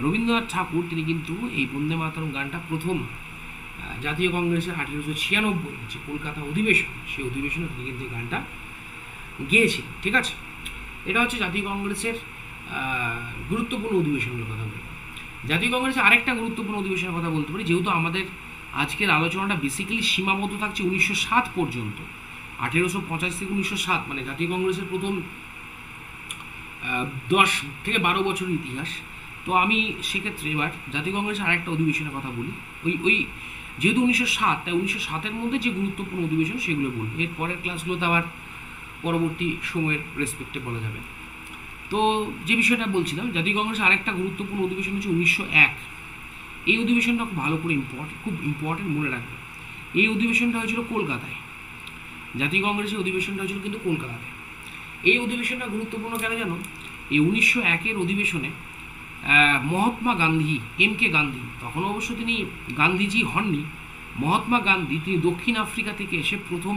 রবীন্দ্রনাথ ঠাকুর তিনি কিন্তু এই বন্দে মাতরম গানটা প্রথম জাতীয় কংগ্রেসের 1896 যে কলকাতা অধিবেশন, সেই অধিবেশনে তিনি কিন্তু এই গানটা গেয়েছিলেন, ঠিক আছে। এটা হচ্ছে জাতীয় কংগ্রেসের গুরুত্বপূর্ণ অধিবেশনের কথা বলি। জাতীয় কংগ্রেসের আরেকটা গুরুত্বপূর্ণ অধিবেশনের কথা বলতে পারি, যেহেতু আমাদের আজকের আলোচনাটা বেসিক্যালি সীমাবদ্ধ থাকছে 1907 পর্যন্ত, 1885 থেকে 1907, মানে জাতীয় কংগ্রেসের প্রথম 10 থেকে 12 বছরের ইতিহাস। তো আমি সেক্ষেত্রে এবার জাতীয় কংগ্রেসের আরেকটা অধিবেশনের কথা বলি। ওই যেহেতু 1907, তাই 1907-এর মধ্যে যে গুরুত্বপূর্ণ অধিবেশন সেগুলো বলবো। এর পরের ক্লাসগুলোতে আবার পরবর্তী সময়ের রেসপেক্টে বলা যাবে। তো যে বিষয়টা বলছিলাম, জাতীয় কংগ্রেসের আরেকটা গুরুত্বপূর্ণ অধিবেশন হচ্ছে 1901। এই অধিবেশনটা খুব ভালো করে খুব ইম্পর্টেন্ট, মনে রাখবে। এই অধিবেশনটা হয়েছিল কলকাতায়। জাতীয় কংগ্রেসের অধিবেশনটা হয়েছিল কিন্তু কলকাতায়। এই অধিবেশনটা গুরুত্বপূর্ণ কেন জানো, এই 1901-এর অধিবেশনে মহাত্মা গান্ধী, MK গান্ধী, তখন অবশ্য তিনি গান্ধীজি হননি, মহাত্মা গান্ধী তিনি দক্ষিণ আফ্রিকা থেকে এসে প্রথম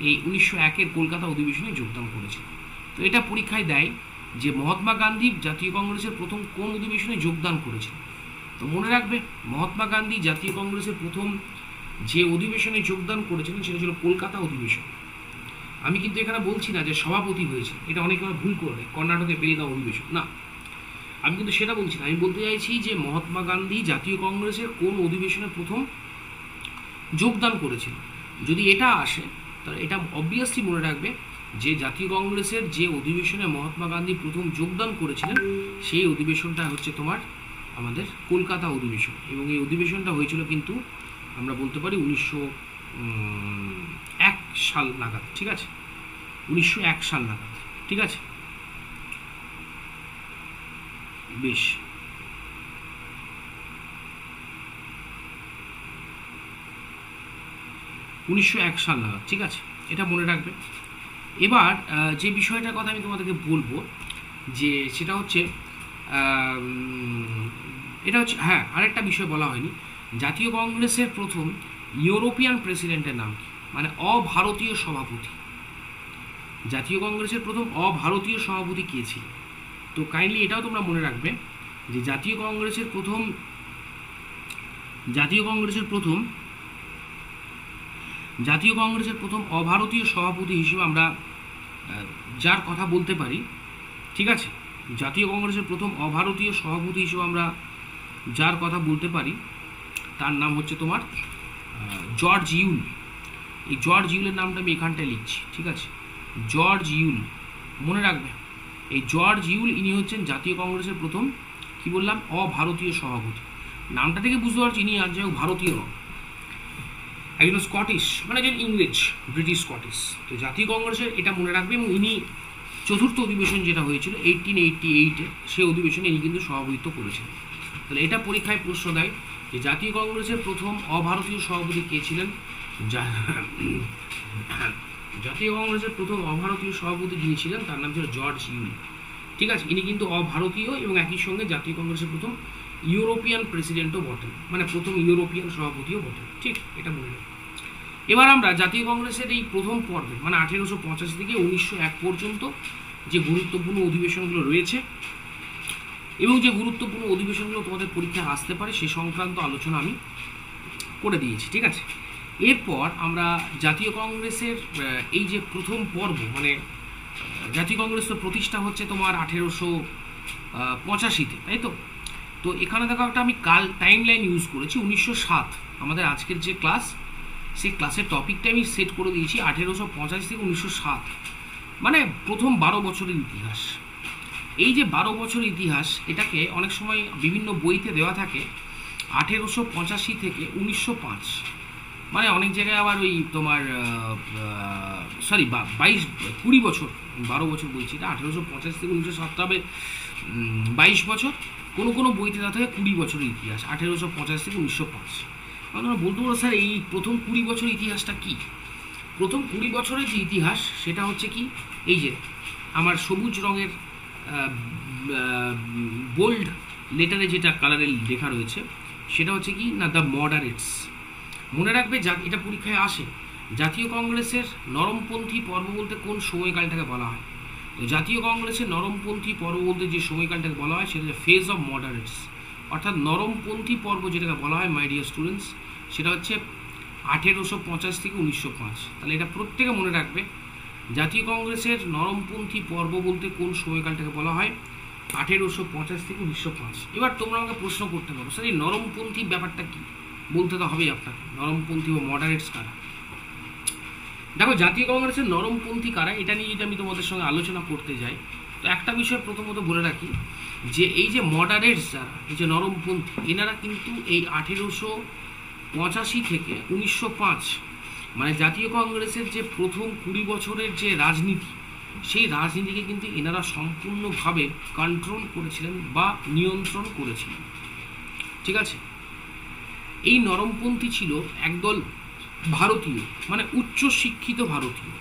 এই 1901-এর কলকাতা অধিবেশনে যোগদান করেছিলেন। তো এটা পরীক্ষায় দেয় যে মহাত্মা গান্ধী জাতীয় কংগ্রেসের প্রথম কোন অধিবেশনে যোগদান করেছিলেন। তো মনে রাখবে, মহাত্মা গান্ধী জাতীয় কংগ্রেসের প্রথম যে অধিবেশনে যোগদান করেছিলেন সেটা ছিল কলকাতা অধিবেশন। আমি কিন্তু এখানে বলছি না যে সভাপতি হয়েছে, এটা অনেকে ভুল করে, কর্ণাটকে বেলগাঁও অধিবেশন না। আমি কিন্তু সেটা বলছি না, আমি বলতে চাইছি যে মহাত্মা গান্ধী জাতীয় কংগ্রেসের কোন অধিবেশনে প্রথম যোগদান করেছিল। যদি এটা আসে তাহলে এটা অবভিয়াসলি মনে রাখবে যে জাতীয় কংগ্রেসের যে অধিবেশনে মহাত্মা গান্ধী প্রথম যোগদান করেছিলেন সেই অধিবেশনটা হচ্ছে তোমার আমাদের কলকাতা অধিবেশন, এবং এই অধিবেশনটা হয়েছিল কিন্তু আমরা বলতে পারি 1901 সাল নাগাদ। ঠিক আছে, 1901 সাল নাগাদ। ঠিক আছে, বেশ। 1901 সাল নাগাদ। ঠিক আছে, এটা মনে রাখবে। এবার যে বিষয়টার কথা আমি তোমাদেরকে বলবো যে সেটা হচ্ছে এটা হচ্ছে, হ্যাঁ আরেকটা বিষয় বলা হয়নি, জাতীয় কংগ্রেসের প্রথম ইউরোপিয়ান প্রেসিডেন্টের নাম কি, মানে অভারতীয় সভাপতি। জাতীয় কংগ্রেসের প্রথম অভারতীয় সভাপতি কে ছিল? তো কাইন্ডলি এটাও তোমরা মনে রাখবে যে জাতীয় কংগ্রেসের প্রথম অভারতীয় সভাপতি হিসেবে আমরা যার কথা বলতে পারি, ঠিক আছে, জাতীয় কংগ্রেসের প্রথম অভারতীয় সভাপতি হিসেবে আমরা যার কথা বলতে পারি তার নাম হচ্ছে তোমার জর্জ ইউল। এই জর্জ ইউলের নামটা আমি এখানটায় লিখছি। ঠিক আছে, জর্জ ইউল মনে রাখবে। এই জর্জ ইউল ইনি হচ্ছেন জাতীয় কংগ্রেসের প্রথম, কি বললাম, অভারতীয় সভাপতি। নামটা থেকে বুঝতে পারছি ইনি আর যাই হোক ভারতীয় নন, একজন স্কটিশ, মানে একজন ইংরেজ, ব্রিটিশ স্কটিশ। তো জাতীয় কংগ্রেসের এটা মনে রাখবে, এবং ইনি চতুর্থ অধিবেশন যেটা হয়েছিল 1888-এ সেই অধিবেশনে ইনি কিন্তু সভাপতিত্ব করেছিলেন। তাহলে এটা পরীক্ষায় প্রশ্ন দেয় যে জাতীয় কংগ্রেসের প্রথম অভারতীয় সভাপতি কে ছিলেন। জাতীয় কংগ্রেসের প্রথম অভারতীয় সভাপতি যিনি ছিলেন তার নাম ছিল জর্জ ইউল। ঠিক আছে, ইনি কিন্তু অভারতীয় এবং একই সঙ্গে জাতীয় কংগ্রেসের প্রথম ইউরোপিয়ান প্রেসিডেন্টও বটেন, মানে প্রথম ইউরোপিয়ান সভাপতিও বটেন। ঠিক, এটা মনে রাখবেন। এবার আমরা জাতীয় কংগ্রেসের এই প্রথম পর্বে, মানে 1885 থেকে 1901 পর্যন্ত যে গুরুত্বপূর্ণ অধিবেশনগুলো রয়েছে এবং যে গুরুত্বপূর্ণ অধিবেশনগুলো তোমাদের পরীক্ষায় আসতে পারে সে সংক্রান্ত আলোচনা আমি করে দিয়েছি। ঠিক আছে, এরপর আমরা জাতীয় কংগ্রেসের এই যে প্রথম পর্ব, মানে জাতীয় কংগ্রেস তো প্রতিষ্ঠা হচ্ছে তোমার 1885-তে, তাই তো? তো এখানে দেখো একটা আমি টাইম লাইন ইউজ করেছি 1907। আমাদের আজকের যে ক্লাস, সেই ক্লাসের টপিকটা আমি সেট করে দিয়েছি 1885 থেকে 1907, মানে প্রথম 12 বছরের ইতিহাস। এই যে 12 বছর ইতিহাস, এটাকে অনেক সময় বিভিন্ন বইতে দেওয়া থাকে 1885 থেকে 1905, মানে অনেক জায়গায় আবার ওই তোমার 20 বছর, 12 বছর বলছি না, 1885 থেকে 1907 হবে 22 বছর। কোনো কোনো বইতে দেওয়া থাকে 20 বছরের ইতিহাস, 1885 থেকে 1905। আমরা বলতে পারো স্যার এই প্রথম 20 বছর ইতিহাসটা কি? প্রথম 20 বছরের যে ইতিহাস সেটা হচ্ছে কি, এই যে আমার সবুজ রঙের বোল্ড লেটারে যেটা কালারে লেখা রয়েছে সেটা হচ্ছে কি না, দ্য মডারেটস। মনে রাখবে এটা পরীক্ষায় আসে, জাতীয় কংগ্রেসের নরমপন্থী পর্ব বলতে কোন সময়কালটাকে বলা হয়? তো জাতীয় কংগ্রেসের নরমপন্থী পর্ব বলতে যে সময়কালটাকে বলা হয় সেটা ফেজ অফ মডারেটস, অর্থাৎ নরমপন্থী পর্ব যেটাকে বলা হয় মাই ডিয়ার স্টুডেন্টস, সেটা হচ্ছে 1850 থেকে 1905। তাহলে এটা প্রত্যেকে মনে রাখবে, জাতীয় কংগ্রেসের নরমপন্থী পর্ব বলতে কোন সময়কালটাকে বলা হয়? 1850 থেকে 1905। এবার তোমরা আমাকে প্রশ্ন করতে পারো, স্যার এই নরমপন্থী ব্যাপারটা কি? বলতে তো হবেই আপনাকে, নরমপন্থী বা মডারেটস কারা। দেখো জাতীয় কংগ্রেসের নরমপন্থী কারা, এটা নিয়ে যদি আমি তোমাদের সঙ্গে আলোচনা করতে যাই, তো একটা বিষয় প্রথমত বলে রাখি যে এই যে মডারেটস যারা, এই যে নরমপন্থী, এনারা কিন্তু এই 1885 থেকে 1905, মানে জাতীয় কংগ্রেসের যে প্রথম 20 বছরের যে রাজনীতি, সেই রাজনীতিকে কিন্তু এনারা সম্পূর্ণভাবে কন্ট্রোল করেছিলেন বা নিয়ন্ত্রণ করেছিলেন। ঠিক আছে, এই নরমপন্থী ছিল একদল ভারতীয়, মানে উচ্চ শিক্ষিত ভারতীয়,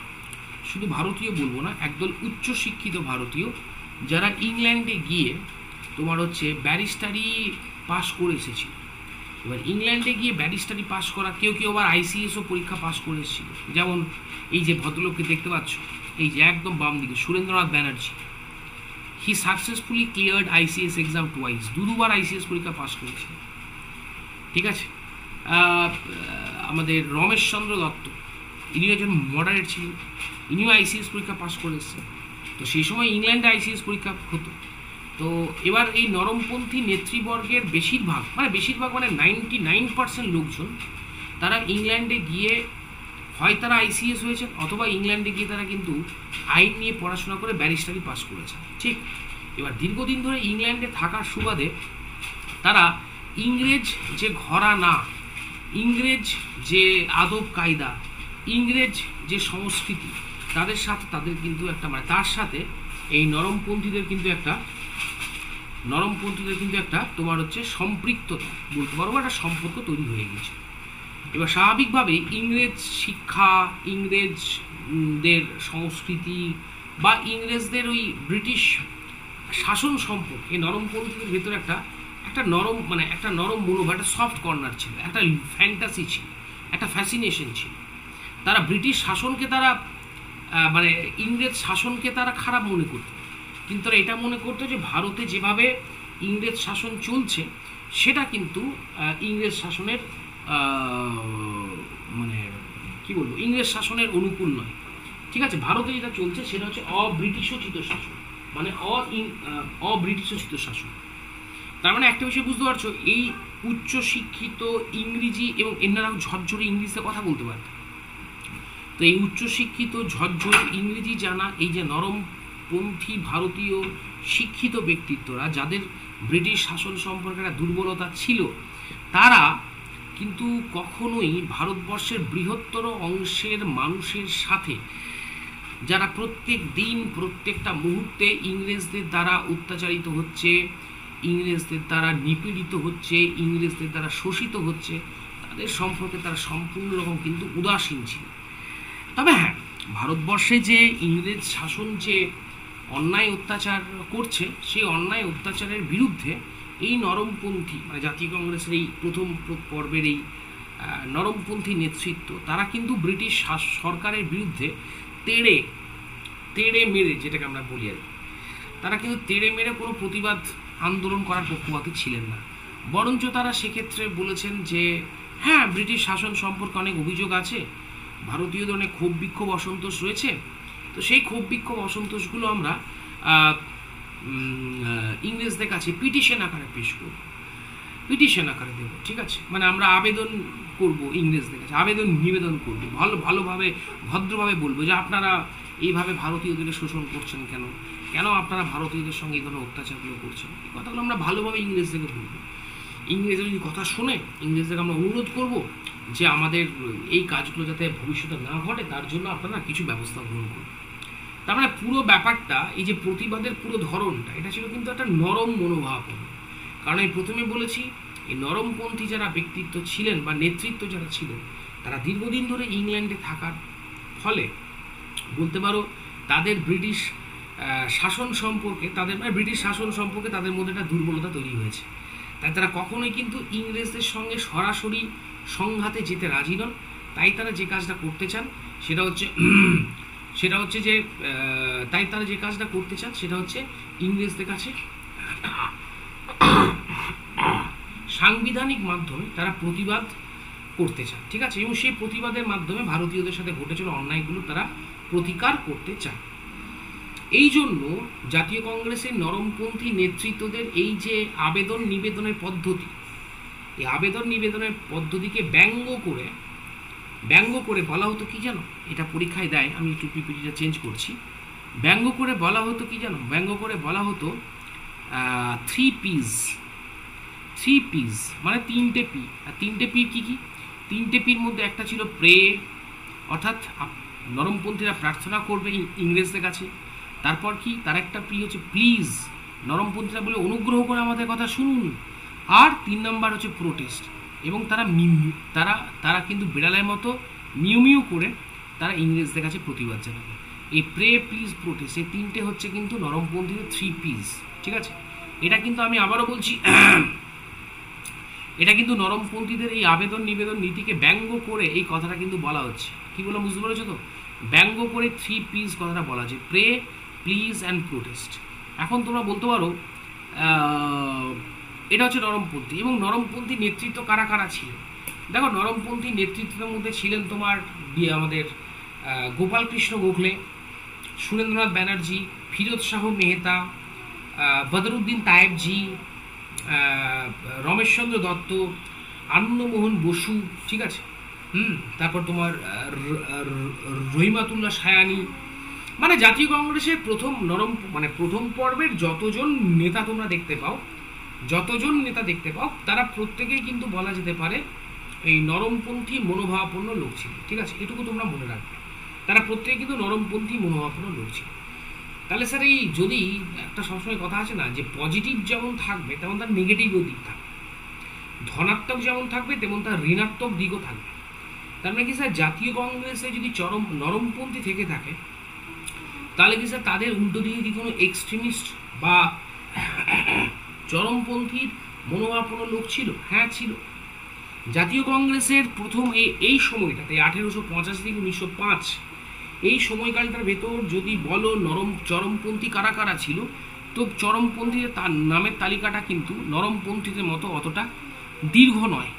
শুধু ভারতীয় বলবো না, একদল উচ্চ শিক্ষিত ভারতীয় যারা ইংল্যান্ডে গিয়ে তোমার হচ্ছে ব্যারিস্টারি পাশ করে এসেছিল। এবার ইংল্যান্ডে গিয়ে ব্যারিস্টারি পাশ করা, কেউ কেউ আবার আইসিএসও পরীক্ষা পাশ করে এসেছিল। যেমন এই যে ভদ্রলোককে দেখতে পাচ্ছ, এই যে একদম বাম দিকে, Surendranath Banerjee, he successfully cleared ICS exam twice, দুবার আইসিএস পরীক্ষা পাশ করেছিল। ঠিক আছে, আমাদের রমেশচন্দ্র দত্ত, ইনি একজন মডারেট ছিলেন, ইনিও আইসিএস পরীক্ষা পাশ করে এসেছেন। তো সেই সময় ইংল্যান্ডে আইসিএস পরীক্ষা হতো। তো এবার এই নরমপন্থী নেতৃবর্গের বেশিরভাগ মানে 99% লোকজন তারা ইংল্যান্ডে গিয়ে হয় তারা আইসিএস হয়েছেন অথবা ইংল্যান্ডে গিয়ে তারা কিন্তু আইন নিয়ে পড়াশোনা করে ব্যারিস্টারি পাস করেছেন। ঠিক, এবার দীর্ঘদিন ধরে ইংল্যান্ডে থাকার সুবাদে তারা ইংরেজ যে ঘরানা, ইংরেজ যে আদব কায়দা, ইংরেজ যে সংস্কৃতি, তাদের সাথে তাদের কিন্তু একটা মানে তার সাথে এই নরমপন্থীদের কিন্তু একটা তোমার হচ্ছে সম্পৃক্ততা বলতে পারবো, একটা সম্পর্ক তৈরি হয়ে গেছে। এবার স্বাভাবিকভাবেই ইংরেজ শিক্ষা, ইংরেজদের সংস্কৃতি বা ইংরেজদের ওই ব্রিটিশ শাসন সম্পর্কে নরমপন্থীদের ভেতরে একটা নরম মনোভাব, একটা সফট কর্নার ছিল, একটা ফ্যান্টাসি ছিল, একটা ফ্যাসিনেশন ছিল। তারা ব্রিটিশ শাসনকে তারা মানে ইংরেজ শাসনকে তারা খারাপ মনে করত, কিন্তু তারা এটা মনে করতো যে ভারতে যেভাবে ইংরেজ শাসন চলছে সেটা কিন্তু ইংরেজ শাসনের মানে কি বলবো, ইংরেজ শাসনের অনুকূল নয়। ঠিক আছে, ভারতে যেটা চলছে সেটা হচ্ছে অব্রিটিশোচিত শাসন, মানে অব্রিটিশোচিত শাসন। তার মানে একটা বিষয় বুঝতে পারছো, এই উচ্চশিক্ষিত ইংরেজি এবং এনারাও ঝরঝরে ইংলিশে কথা বলতে পারত। তো এই উচ্চশিক্ষিত ঝরঝরে ইংরেজি জানা এই যে নরমপন্থী ভারতীয় শিক্ষিত ব্যক্তিত্বরা, যাদের ব্রিটিশ শাসন সম্পর্কে একটা দুর্বলতা ছিল, তারা কিন্তু কখনোই ভারতবর্ষের বৃহত্তর অংশের মানুষের সাথে, যারা প্রত্যেক দিন প্রত্যেকটা মুহূর্তে ইংরেজদের দ্বারা অত্যাচারিত হচ্ছে, ইংরেজদের দ্বারা নিপীড়িত হচ্ছে, ইংরেজদের দ্বারা শোষিত হচ্ছে, তাদের সম্পর্কে তারা সম্পূর্ণ রকম কিন্তু উদাসীন ছিল। তবে হ্যাঁ, ভারতবর্ষে যে ইংরেজ শাসন যে অন্যায় অত্যাচার করছে, সেই অন্যায় অত্যাচারের বিরুদ্ধে এই নরমপন্থী মানে জাতীয় কংগ্রেসের এই প্রথম পর্বের এই নরমপন্থী নেতৃত্ব, তারা কিন্তু ব্রিটিশ সরকারের বিরুদ্ধে তেড়ে মেরে, যেটাকে আমরা বলি আর কি, তারা কিন্তু তেড়ে মেরে কোনো প্রতিবাদ আন্দোলন করার পক্ষপাতী ছিলেন না। বরঞ্চ তারা সেক্ষেত্রে বলেছেন যে হ্যাঁ, ব্রিটিশ শাসন সম্পর্কে অনেক অভিযোগ আছে, ভারতীয়দের অনেক ক্ষোভ বিক্ষোভ অসন্তোষ রয়েছে, তো সেই ক্ষোভ বিক্ষোভ অসন্তোষগুলো আমরা ইংরেজদের কাছে পিটিশন আকারে পেশ করব, পিটিশন আকারে দেবো। ঠিক আছে, মানে আমরা আবেদন করব ইংরেজদের কাছে, নিবেদন করব, ভালোভাবে ভদ্রভাবে বলবো যে আপনারা এইভাবে ভারতীয়দের শোষণ করছেন কেন আপনারা ভারতীয়দের সঙ্গে এই ধরনের অত্যাচারগুলো করছেন। এই কথাগুলো আমরা ভালোভাবে ইংরেজদেরকে বলবো। ইংরেজরা যদি কথা শোনে, ইংরেজদেরকে আমরা অনুরোধ করব যে আমাদের এই কাজগুলো যাতে ভবিষ্যতে না ঘটে তার জন্য আপনারা কিছু ব্যবস্থা গ্রহণ করুন। তার মানে পুরো ব্যাপারটা, এই যে প্রতিবাদের পুরো ধরনটা, এটা ছিল কিন্তু একটা নরম মনোভাব। কারণ আমি প্রথমে বলেছি, এই নরমপন্থী যারা ব্যক্তিত্ব ছিলেন বা নেতৃত্ব যারা ছিলেন, তারা দীর্ঘদিন ধরে ইংল্যান্ডে থাকার ফলে বলতে পারো তাদের ব্রিটিশ শাসন সম্পর্কে তাদের মধ্যে একটা দুর্বলতা তৈরি হয়েছে। তাই তারা কখনোই কিন্তু ইংরেজদের সঙ্গে সরাসরি সংঘাতে যেতে রাজি নন। তাই তারা যে কাজটা করতে চান সেটা হচ্ছে ইংরেজদের কাছে সাংবিধানিক মাধ্যমে তারা প্রতিবাদ করতে চান। ঠিক আছে, এবং সেই প্রতিবাদের মাধ্যমে ভারতীয়দের সাথে ঘটে চলা অন্যায়গুলো তারা প্রতিকার করতে চান। এই জন্য জাতীয় কংগ্রেসের নরমপন্থী নেতৃত্বদের এই যে আবেদন নিবেদনের পদ্ধতি, এই আবেদন নিবেদনের পদ্ধতিকে ব্যঙ্গ করে বলা হতো কি জানো, এটা পরীক্ষায় দেয়, আমি একটু পিপিটিটা চেঞ্জ করছি। ব্যঙ্গ করে বলা হতো কি জানো, ব্যঙ্গ করে বলা হতো 3 P's, মানে 3টে পি। আর 3টে পি কি? 3টে পির মধ্যে একটা ছিল প্রে, অর্থাৎ নরমপন্থীরা প্রার্থনা করবে ইংরেজদের কাছে। তারপর কি, তার একটা পি হচ্ছে প্লিজ, নরমপন্থীরা বলে অনুগ্রহ করে আমাদের কথা শুনুন। আর 3 নম্বর হচ্ছে প্রোটেস্ট, এবং তারা কিন্তু বিড়ালের মতো মিউ করে তারা ইংরেজদের কাছে প্রতিবাদ জানাবে। এই প্রে, প্লিজ, প্রোটেস্ট, এই 3টে হচ্ছে কিন্তু নরমপন্থীদের 3 P's। ঠিক আছে, এটা কিন্তু আমি আবারও বলছি, এটা কিন্তু নরমপন্থীদের এই আবেদন নিবেদন নীতিকে ব্যঙ্গ করে এই কথাটা কিন্তু বলা হচ্ছে। কি বলে বুঝতে পেরেছো তো? ব্যঙ্গ করে 3 P's কথাটা বলা আছে, প্রে, প্লিজ অ্যান্ড প্রোটেস্ট। এখন তোমরা বলতে পারো এটা হচ্ছে নরমপন্থী, এবং নরমপন্থী নেতৃত্ব কারা কারা ছিল? দেখো, নরমপন্থী নেতৃত্বের মধ্যে ছিলেন তোমার আমাদের গোপাল কৃষ্ণ গোখলে, সুরেন্দ্রনাথ ব্যানার্জি, ফিরোজ শাহ মেহতা, বদরুদ্দিন তায়েবজি, রমেশচন্দ্র দত্ত, আনন্দমোহন বসু, ঠিক আছে, তারপর তোমার রহিমাতুল্লাহ সায়ানি, মানে জাতীয় কংগ্রেসের প্রথম পর্বের যতজন নেতা তোমরা দেখতে পাও, তারা প্রত্যেকেই কিন্তু বলা যেতে পারে এই নরমপন্থী মনোভাবাপন্ন লোক ছিল, ঠিক আছে, এটুকু তোমরা মনে রাখবে। তারা প্রত্যেকে কিন্তু নরমপন্থী মনোভাবাপন্ন লোক ছিল। তাহলে স্যার এই যদি একটা সবসময় কথা আছে না যে পজিটিভ যেমন থাকবে তেমন তার নেগেটিভও দিক থাকবে, ধনাত্মক যেমন থাকবে তেমন তার ঋণাত্মক দিকও থাকবে। তার মানে কি স্যার জাতীয় কংগ্রেসে যদি নরমপন্থী থেকে থাকে তাহলে কি স্যার তাদের উল্টো দিকে কি কোনো এক্সট্রিমিস্ট বা চরমপন্থীর মনোভাবাপন্ন লোক ছিল? হ্যাঁ ছিল। জাতীয় কংগ্রেসের প্রথম এই সময়টাতে 1885 থেকে 1905 এই সময়কালটার ভেতর যদি বলো চরমপন্থী কারা কারা ছিল, তো চরমপন্থীদের তার নামের তালিকাটা কিন্তু নরমপন্থীদের মতো অতটা দীর্ঘ নয়।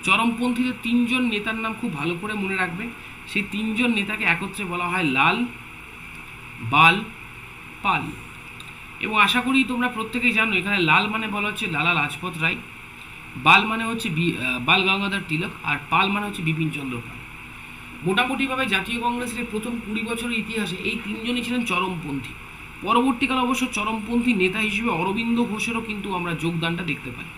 চরমপন্থীদের 3 জন নেতার নাম খুব ভালো করে মনে রাখবে। সেই 3 জন নেতাকে একত্রে বলা হয় লাল, বাল, পাল। এবং আশা করি তোমরা প্রত্যেকেই জানো এখানে লাল মানে বলা হচ্ছে লালা লাজপত রায়, বাল মানে হচ্ছে বাল গঙ্গাধর তিলক, আর পাল মানে হচ্ছে বিপিন চন্দ্র পাল। মোটামুটিভাবে জাতীয় কংগ্রেসের প্রথম 20 বছরের ইতিহাসে এই 3 জনই ছিলেন চরমপন্থী। পরবর্তীকালে অবশ্য চরমপন্থী নেতা হিসেবে অরবিন্দ ঘোষেরও কিন্তু আমরা যোগদানটা দেখতে পাই।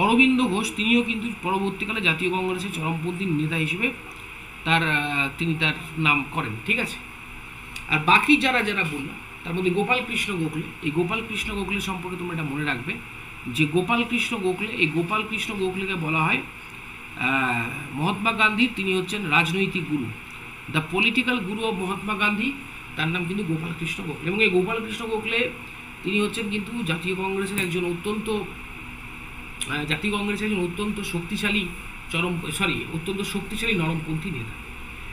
অরবিন্দ ঘোষ তিনিও কিন্তু পরবর্তীকালে জাতীয় কংগ্রেসের চরমপন্থী নেতা হিসেবে তিনি তার নাম করেন, ঠিক আছে। আর বাকি যারা বললাম তার মধ্যে গোপাল কৃষ্ণ গোখলে, এই গোপাল কৃষ্ণ গোখলে সম্পর্কে তোমরা এটা মনে রাখবে যে গোপাল কৃষ্ণ গোখলেকে বলা হয় মহাত্মা গান্ধীর, তিনি হচ্ছেন রাজনৈতিক গুরু, the political Guru of Mahatma Gandhi, তার নাম কিন্তু গোপাল কৃষ্ণ গোখলে। এবং এই গোপাল কৃষ্ণ গোখলে তিনি হচ্ছেন কিন্তু জাতীয় কংগ্রেসের একজন অত্যন্ত শক্তিশালী নরমপন্থী নেতা।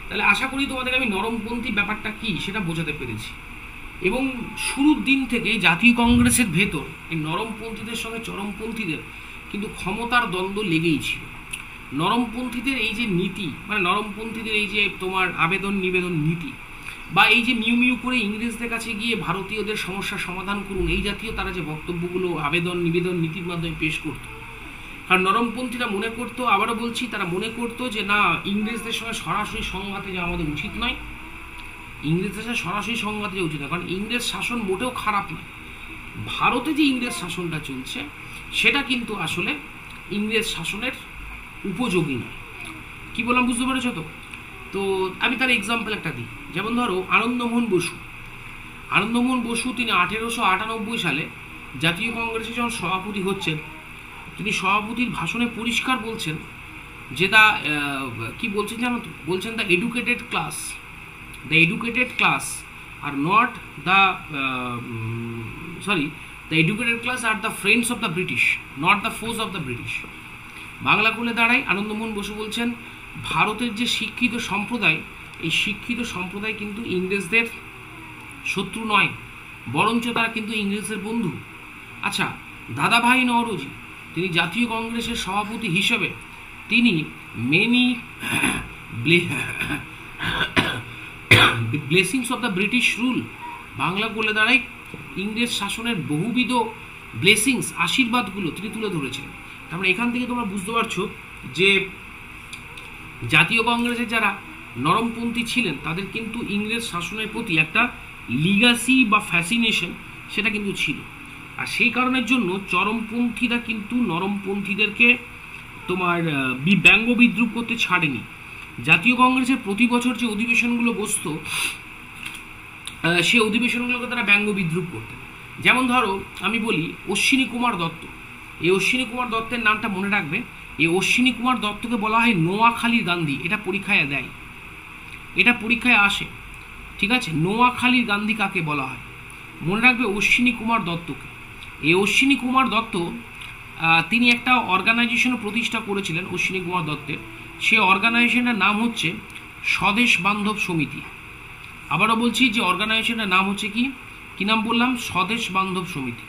তাহলে আশা করি তোমাদের আমি নরমপন্থী ব্যাপারটা কি সেটা বোঝাতে পেরেছি। এবং শুরুর দিন থেকে জাতীয় কংগ্রেসের ভেতর এই নরমপন্থীদের সঙ্গে চরমপন্থীদের কিন্তু ক্ষমতার দ্বন্দ্ব লেগেই ছিল। নরমপন্থীদের এই যে নীতি, মানে নরমপন্থীদের এই যে তোমার আবেদন নিবেদন নীতি, বা এই যে মিউ করে ইংরেজদের কাছে গিয়ে ভারতীয়দের সমস্যার সমাধান করুন, এই জাতীয় তারা যে বক্তব্যগুলো আবেদন নিবেদন নীতির মাধ্যমে পেশ করত, কারণ নরমপন্থীরা মনে করতো, আবারও বলছি, তারা মনে করতো যে না, ইংরেজদের সঙ্গে সরাসরি সংঘাতে যাওয়া আমাদের উচিত নয়, কারণ ইংরেজ শাসন মোটেও খারাপ নয়। ভারতে যে ইংরেজ শাসনটা চলছে সেটা কিন্তু আসলে ইংরেজ শাসনের উপযোগী নয়। কি বললাম বুঝতে পেরেছো তো? তো আমি তার এক্সাম্পল একটা দিই। যেমন ধরো আনন্দমোহন বসু তিনি 1898 সালে জাতীয় কংগ্রেসে যখন সভাপতি হচ্ছেন, তিনি সভাপতির ভাষণে পরিষ্কার বলছেন যে কি বলছেন জানো তো? বলছেন the educated class are not the the educated class are the friends of the British, not the force of the British. Bangla করলে দাঁড়ায়, আনন্দমোহন বসু বলছেন ভারতের যে শিক্ষিত সম্প্রদায়, এই শিক্ষিত সম্প্রদায় কিন্তু ইংরেজদের শত্রু নয়, বরঞ্চ তারা কিন্তু ইংরেজদের বন্ধু। আচ্ছা, দাদাভাই নওরোজি তিনি জাতীয় কংগ্রেসের সভাপতি হিসেবে তিনি many blessings of the British rule, Bangla করলে দাঁড়ায় ইংরেজ শাসনের বহুবিধ ব্লেসিংস, আশীর্বাদগুলো তিনি তুলে ধরেছেন। তারপরে এখান থেকে তোমরা বুঝতে পারছো যে জাতীয় কংগ্রেসের যারা নরমপন্থী ছিলেন তাদের কিন্তু ইংরেজ শাসনের প্রতি একটা লিগাসি বা ফ্যাসিনেশন সেটা কিন্তু ছিল। আর সেই কারণের জন্য চরমপন্থীরা কিন্তু নরমপন্থীদেরকে তোমার ব্যঙ্গ বিদ্রুপ করতে ছাড়েনি। জাতীয় কংগ্রেসের প্রতি বছর যে অধিবেশনগুলো বসতো, সেই অধিবেশনগুলোকে তারা ব্যঙ্গ বিদ্রুপ করতেন। যেমন ধরো আমি বলি অশ্বিনী কুমার দত্ত, এই অশ্বিনী কুমার দত্তের নামটা মনে রাখবে। এই অশ্বিনী কুমার দত্তকে বলা হয় নোয়াখালীর গান্ধী, এটা পরীক্ষায় দেয়, এটা পরীক্ষায় আসে, ঠিক আছে। নোয়াখালীর গান্ধী কাকে বলা হয় মনে রাখবে? অশ্বিনী কুমার দত্তকে। এই অশ্বিনী কুমার দত্ত তিনি একটা অর্গানাইজেশন প্রতিষ্ঠা করেছিলেন অশ্বিনী কুমার দত্তের। সেই অর্গানাইজেশনের নাম হচ্ছে স্বদেশ বান্ধব সমিতি। আবারও বলছি যে অর্গানাইজেশনের নাম হচ্ছে কি নাম বললাম? স্বদেশ বান্ধব সমিতি।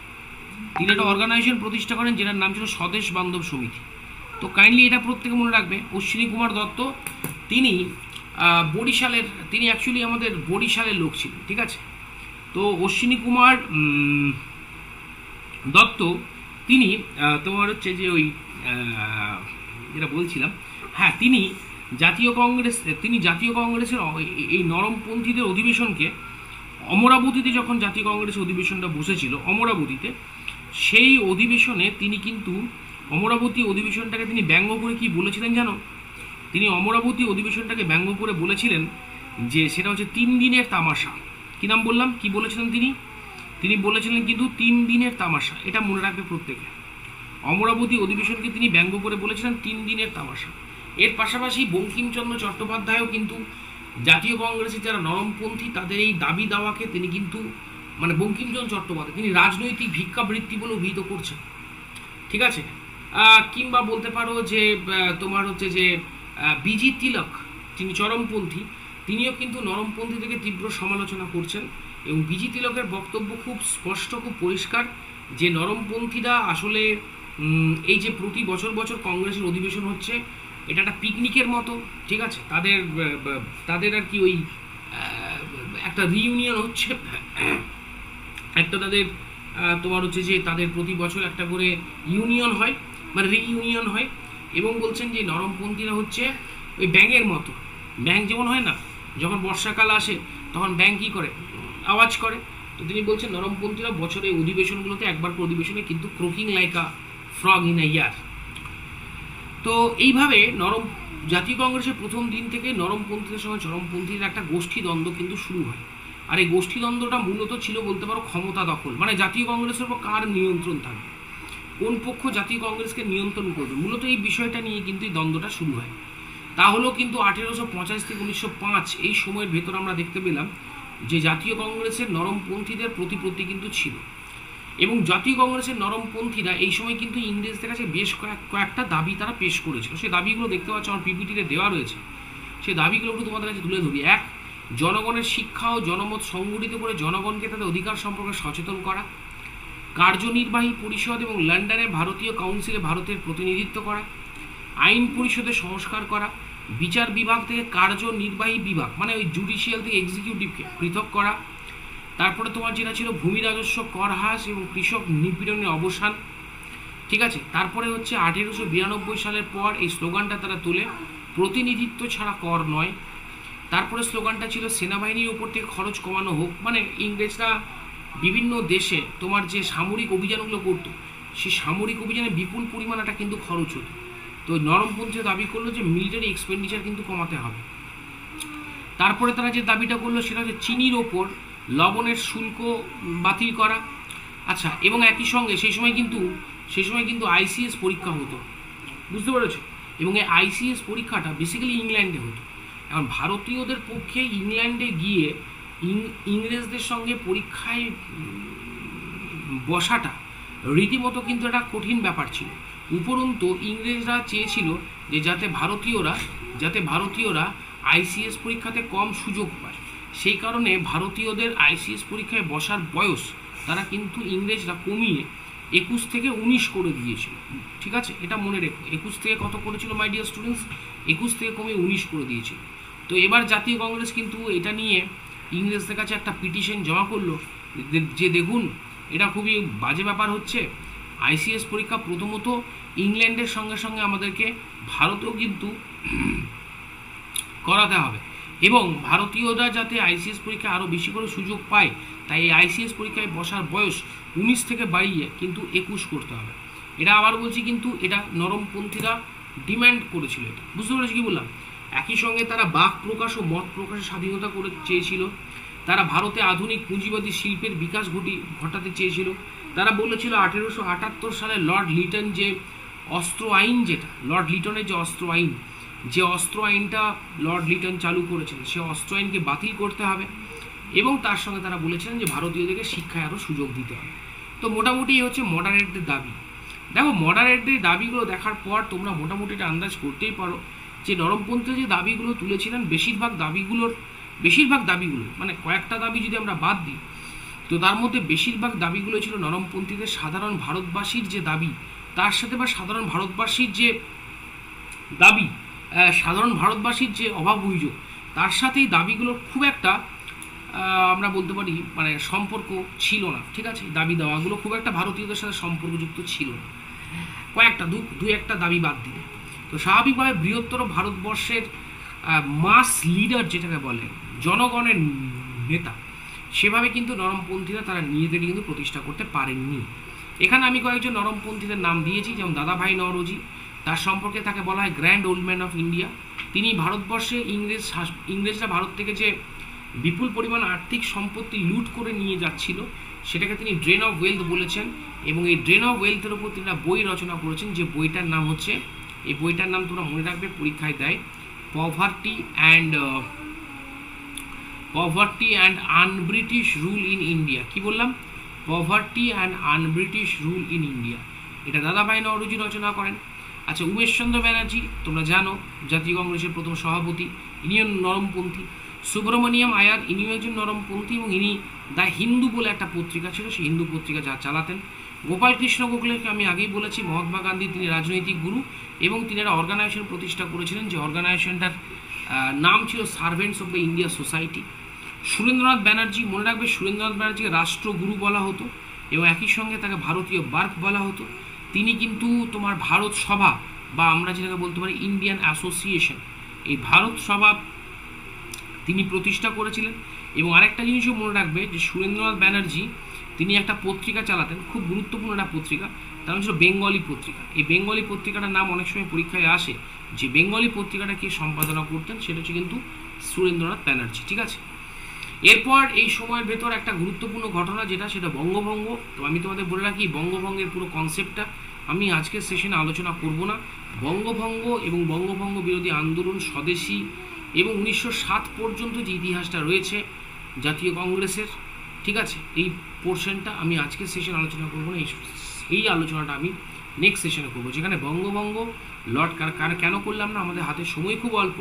তিনি একটা অর্গানাইজেশন প্রতিষ্ঠা করেন যেটার নাম ছিল স্বদেশ বান্ধব সমিতি। তো কাইন্ডলি এটা প্রত্যেকে মনে রাখবে। অশ্বিনী কুমার দত্ত তিনি বরিশালের, তিনি অ্যাকচুয়ালি আমাদের বরিশালের লোক ছিলেন, ঠিক আছে। তো অশ্বিনী কুমার দত্ত তিনি তোমার হচ্ছে যে ওই আহ, যেটা বলছিলাম, হ্যাঁ তিনি জাতীয় কংগ্রেসের এই নরমপন্থীদের অধিবেশনকে অমরাবতীতে যখন জাতীয় কংগ্রেসের অধিবেশনটা বসেছিল অমরাবতীতে, সেই অধিবেশনে তিনি কিন্তু অমরাবতী অধিবেশনটাকে তিনি ব্যঙ্গ করে কি বলেছিলেন জানো? তিনি অমরাবতী অধিবেশনটাকে ব্যঙ্গ করে বলেছিলেন যে সেটা হচ্ছে 3 দিনের তামাশা। কি নাম বললাম, কি বলেছিলেন তিনি? তিনি বলেছিলেন কিন্তু 3 দিনের তামাশা, এটা মনে রাখবে প্রত্যেকে। অমরাবতী অধিবেশনকে তিনি ব্যঙ্গ করে বলেছিলেন 3 দিনের তামাশা। এর পাশাপাশি বঙ্কিমচন্দ্র চট্টোপাধ্যায়ও কিন্তু জাতীয় কংগ্রেসের যারা নরমপন্থী তাদের এই দাবি দাওয়াকে তিনি কিন্তু, মানে বঙ্কিমচন্দ্র চট্টোপাধ্যায় তিনি রাজনৈতিক ভিক্ষাবৃত্তি বলে অভিহিত করছেন, ঠিক আছে? কিংবা বলতে পারো যে তোমার হচ্ছে যে বিজি তিলক, তিনি চরমপন্থী, তিনিও কিন্তু নরমপন্থী থেকে তীব্র সমালোচনা করছেন। এবং বিজি তিলকের বক্তব্য খুব স্পষ্ট, খুব পরিষ্কার যে নরমপন্থীরা আসলে এই যে প্রতি বছর বছর কংগ্রেসের অধিবেশন হচ্ছে, এটা একটা পিকনিকের মতো, ঠিক আছে? তাদের আর কি ওই একটা রিইউনিয়ন হচ্ছে, একটা তাদের তোমার হচ্ছে যে তাদের প্রতি বছর একটা করে ইউনিয়ন হয়, মানে রিইউনিয়ন হয়। এবং বলছেন যে নরমপন্থীরা হচ্ছে ওই ব্যাঙের মতো, ব্যাঙ যেমন হয় না, যখন বর্ষাকাল আসে তখন ব্যাঙ কী করে, আওয়াজ করে। তো তিনি বলছেন নরমপন্থীরা বছরে অধিবেশনগুলোতে একবার করে অধিবেশনে কিন্তু croaking like a frog in a year. তো এইভাবে জাতীয় কংগ্রেসের প্রথম দিন থেকে নরমপন্থীদের সঙ্গে চরমপন্থীদের একটা গোষ্ঠী দ্বন্দ্ব কিন্তু শুরু হয়। আর এই গোষ্ঠী দ্বন্দ্বটা মূলত ছিল বলতে পারো ক্ষমতা দখল, মানে জাতীয় কংগ্রেসের উপর কার নিয়ন্ত্রণ থাকবে, কোন পক্ষ জাতীয় কংগ্রেসকে নিয়ন্ত্রণ করবে, মূলত এই বিষয়টা নিয়ে কিন্তু এই দ্বন্দ্বটা শুরু হয়। তাহলেও কিন্তু 1850 থেকে 1905 এই সময়ের ভেতর আমরা দেখতে পেলাম যে জাতীয় কংগ্রেসের নরমপন্থীদের প্রতিপত্তি কিন্তু ছিল। এবং জাতীয় কংগ্রেসের নরমপন্থীরা এই সময় কিন্তু ইংরেজদের কাছে বেশ কয়েকটা দাবি তারা পেশ করেছিল। সেই দাবিগুলো দেখতে পাচ্ছ আমার পিপিটিতে দেওয়া রয়েছে, সেই দাবিগুলো একটু তোমাদের কাছে তুলে ধরি। 1, জনগণের শিক্ষা ও জনমত সংগঠিত করে জনগণকে তাদের অধিকার সম্পর্কে সচেতন করা। কার্যনির্বাহী পরিষদ এবং লন্ডনে ভারতীয় কাউন্সিলে ভারতের প্রতিনিধিত্ব করা। আইন পরিষদের সংস্কার করা। বিচার বিভাগ থেকে কার্যনির্বাহী বিভাগ, মানে ওই জুডিশিয়াল থেকে এক্সিকিউটিভকে পৃথক করা। তারপরে তোমার যেটা ছিল ভূমি রাজস্ব কর হ্রাস এবং কৃষক নিপীড়নের অবসান, ঠিক আছে? তারপরে হচ্ছে 1892 সালের পর এই স্লোগানটা তারা তোলে, প্রতিনিধিত্ব ছাড়া কর নয়। তারপরে স্লোগানটা ছিল সেনাবাহিনীর উপর থেকে খরচ কমানো হোক, মানে ইংরেজরা বিভিন্ন দেশে তোমার যে সামরিক অভিযানগুলো করতো, সেই সামরিক অভিযানে বিপুল পরিমাণ একটা কিন্তু খরচ হতো। তো নরমপন্থী দাবি করলো যে মিলিটারি এক্সপেন্ডিচার কিন্তু কমাতে হবে। তারপরে তারা যে দাবিটা করলো সেটা হচ্ছে চিনির ওপর লবণের শুল্ক বাতিল করা। আচ্ছা, এবং একই সঙ্গে সেই সময় কিন্তু আইসিএস পরীক্ষা হতো, বুঝতে পেরেছো? এবং এই আইসিএস পরীক্ষাটা বেসিক্যালি ইংল্যান্ডে হতো। এখন ভারতীয়দের পক্ষে ইংল্যান্ডে গিয়ে ইংরেজদের সঙ্গে পরীক্ষায় বসাটা রীতিমতো কিন্তু একটা কঠিন ব্যাপার ছিল। উপরন্তু ইংরেজরা চেয়েছিল যে যাতে ভারতীয়রা আইসিএস পরীক্ষাতে কম সুযোগ পায়, সেই কারণে ভারতীয়দের আইসিএস পরীক্ষায় বসার বয়স তারা কিন্তু ইংরেজরা কমিয়ে 21 থেকে 19 করে দিয়েছিল, ঠিক আছে? এটা মনে রেখো, 21 থেকে কত করেছিল মাই ডিয়ার স্টুডেন্টস? 21 থেকে কমিয়ে 19 করে দিয়েছিল। তো এবার জাতীয় কংগ্রেস কিন্তু এটা নিয়ে ইংরেজদের কাছে একটা পিটিশন জমা করলো যে দেখুন এটা খুবই বাজে ব্যাপার হচ্ছে, আইসিএস পরীক্ষা প্রথমত ইংল্যান্ডের সঙ্গে সঙ্গে আমাদেরকে ভারতেও কিন্তু করাতে হবে, এবং ভারতীয়রা যাতে আইসিএস পরীক্ষায় আরও বেশি করে সুযোগ পায়, তাই এই আইসিএস পরীক্ষায় বসার বয়স 19 থেকে বাড়িয়ে কিন্তু 21 করতে হবে। এটা আবার বলছি, কিন্তু এটা নরমপন্থীরা ডিম্যান্ড করেছিল, এটা বুঝতে পেরেছি কি বললাম? একই সঙ্গে তারা বাক প্রকাশ ও মত প্রকাশের স্বাধীনতা করে চেয়েছিল। তারা ভারতে আধুনিক পুঁজিবাদী শিল্পের বিকাশ ঘটাতে চেয়েছিল। তারা বলেছিল 1878 সালে লর্ড লিটন যে অস্ত্র আইন, যেটা লর্ড লিটনের যে অস্ত্র আইনটা লর্ড লিটন চালু করেছেন, সে অস্ত্র আইনকে বাতিল করতে হবে। এবং তার সঙ্গে তারা বলেছিলেন যে ভারতীয়দেরকে শিক্ষায় আরও সুযোগ দিতে হবে। তো মোটামুটি এই হচ্ছে মডারেটদের দাবি। দেখো, মডারেটদের দাবিগুলো দেখার পর তোমরা মোটামুটি এটা আন্দাজ করতেই পারো যে নরমপন্থী যে দাবিগুলো তুলেছিলেন বেশিরভাগ দাবিগুলো মানে কয়েকটা দাবি যদি আমরা বাদ দিই, তো তার মধ্যে বেশিরভাগ দাবিগুলো ছিল নরমপন্থীদের সাধারণ ভারতবাসীর যে দাবি, তার সাথে বা সাধারণ ভারতবাসীর যে অভাব অভিযোগ, তার সাথে এই দাবিগুলোর খুব একটা আমরা বলতে পারি মানে সম্পর্ক ছিল না, ঠিক আছে, দাবি দেওয়াগুলো খুব একটা ভারতীয়দের সাথে সম্পর্কযুক্ত ছিল না, কয়েকটা দু একটা দাবি বাদ দিলে। তো স্বাভাবিকভাবে বৃহত্তর ভারতবর্ষের মাস লিডার যেটাকে বলে, জনগণের নেতা, সেভাবে কিন্তু নরমপন্থীরা তারা নিজেদেরকে কিন্তু প্রতিষ্ঠা করতে পারেননি। এখানে আমি কয়েকজন নরমপন্থীদের নাম দিয়েছি, যেমন দাদাভাই নওরোজি, তার সম্পর্কে তাকে বলা হয় grand old man of India. তিনি ভারতবর্ষে ইংরেজরা ভারত থেকে যে বিপুল পরিমাণ আর্থিক সম্পত্তি লুট করে নিয়ে যাচ্ছিল সেটাকে তিনি ড্রেন অফ ওয়েলথ বলেছেন, এবং এই ড্রেন অফ ওয়েলথের উপর তিনি বই রচনা করেছেন, যে বইটার নাম হচ্ছে, এই বইটার নাম তোমরা মনে রাখবে, পরীক্ষায় দেয়, poverty and un-British rule in India. কি বললাম? Poverty and un-British rule in India. এটা দাদাভাই নওরোজি রচনা করেন। আচ্ছা, উমেশচন্দ্র ব্যানার্জি তোমরা জানো, জাতীয় কংগ্রেসের প্রথম সভাপতি, ইনিও নরমপন্থী। সুব্রমণিয়াম আয়ার, ইনিও একজন নরমপন্থী, এবং ইনি দ্য হিন্দু বলে একটা পত্রিকা ছিল, সেই হিন্দু পত্রিকা যা চালাতেন। গোপাল কৃষ্ণ গোখলেকে আমি আগেই বলেছি, মহাত্মা গান্ধী, তিনি রাজনৈতিক গুরু, এবং তিনি একটা অর্গানাইজেশন প্রতিষ্ঠা করেছিলেন, যে অর্গানাইজেশনটার নাম ছিল servants of the India society. Surendranath Banerjee, মনে রাখবে, সুরেন্দ্রনাথ ব্যানার্জিকে রাষ্ট্রগুরু বলা হতো, এবং একই সঙ্গে তাকে ভারতীয় বার্ক বলা হতো। তিনি কিন্তু তোমার ভারত সভা, বা আমরা যেটাকে বলতে পারি ইন্ডিয়ান অ্যাসোসিয়েশন, এই ভারত সভা তিনি প্রতিষ্ঠা করেছিলেন। এবং আরেকটা জিনিসও মনে রাখবে, যে সুরেন্দ্রনাথ ব্যানার্জি তিনি একটা পত্রিকা চালাতেন, খুব গুরুত্বপূর্ণ একটা পত্রিকা, তার নাম ছিল বেঙ্গলি পত্রিকা। এই বেঙ্গলি পত্রিকাটার নাম অনেক সময় পরীক্ষায় আসে, যে বেঙ্গলি পত্রিকাটা কে সম্পাদনা করতেন, সেটা হচ্ছে কিন্তু সুরেন্দ্রনাথ ব্যানার্জি, ঠিক আছে। এরপর এই সময়ের ভেতর একটা গুরুত্বপূর্ণ ঘটনা যেটা, সেটা বঙ্গভঙ্গ। তো আমি তোমাদের বলে রাখি, বঙ্গভঙ্গের পুরো কনসেপ্টটা আমি আজকের সেশনে আলোচনা করব না। বঙ্গভঙ্গ এবং বঙ্গভঙ্গ বিরোধী আন্দোলন, স্বদেশী, এবং 1907 পর্যন্ত যে ইতিহাসটা রয়েছে জাতীয় কংগ্রেসের, ঠিক আছে, এই পোর্শনটা আমি আজকের সেশন আলোচনা করবো না, এই আলোচনাটা আমি নেক্সট সেশনে করবো, যেখানে বঙ্গভঙ্গ লর্ড কেন করলাম না, আমাদের হাতে সময় খুব অল্প,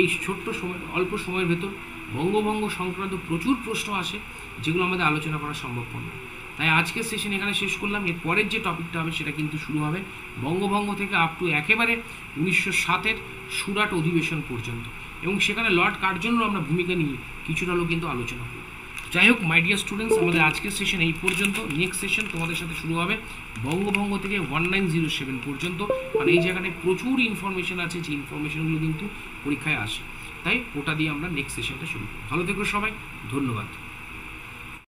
এই ছোট্ট সময়, অল্প সময়ের ভেতর বঙ্গভঙ্গ সংক্রান্ত প্রচুর প্রশ্ন আসে, যেগুলো আমাদের আলোচনা করা সম্ভবপর না। তাই আজকের সেশন এখানে শেষ করলাম। এর পরের যে টপিকটা হবে সেটা কিন্তু শুরু হবে বঙ্গভঙ্গ থেকে আপ টু একেবারে 1907-এর সুরাট অধিবেশন পর্যন্ত, এবং সেখানে লর্ড কার্জনেরও আমরা ভূমিকা নিয়ে কিছুটা হলেও কিন্তু আলোচনা করব। যাই হোক মাই ডিয়ার স্টুডেন্টস, আমাদের আজকের সেশন এই পর্যন্ত। নেক্সট সেশন তোমাদের সাথে শুরু হবে বঙ্গভঙ্গ থেকে 1907 পর্যন্ত। আর এই জায়গাটায় প্রচুর ইনফরমেশন আছে, যে ইনফরমেশনগুলো কিন্তু পরীক্ষায় আসে, তাই ওটা দিয়ে আমরা নেক্সট সেশনটা শুরু করব। ভালো থেকো সবাই, ধন্যবাদ।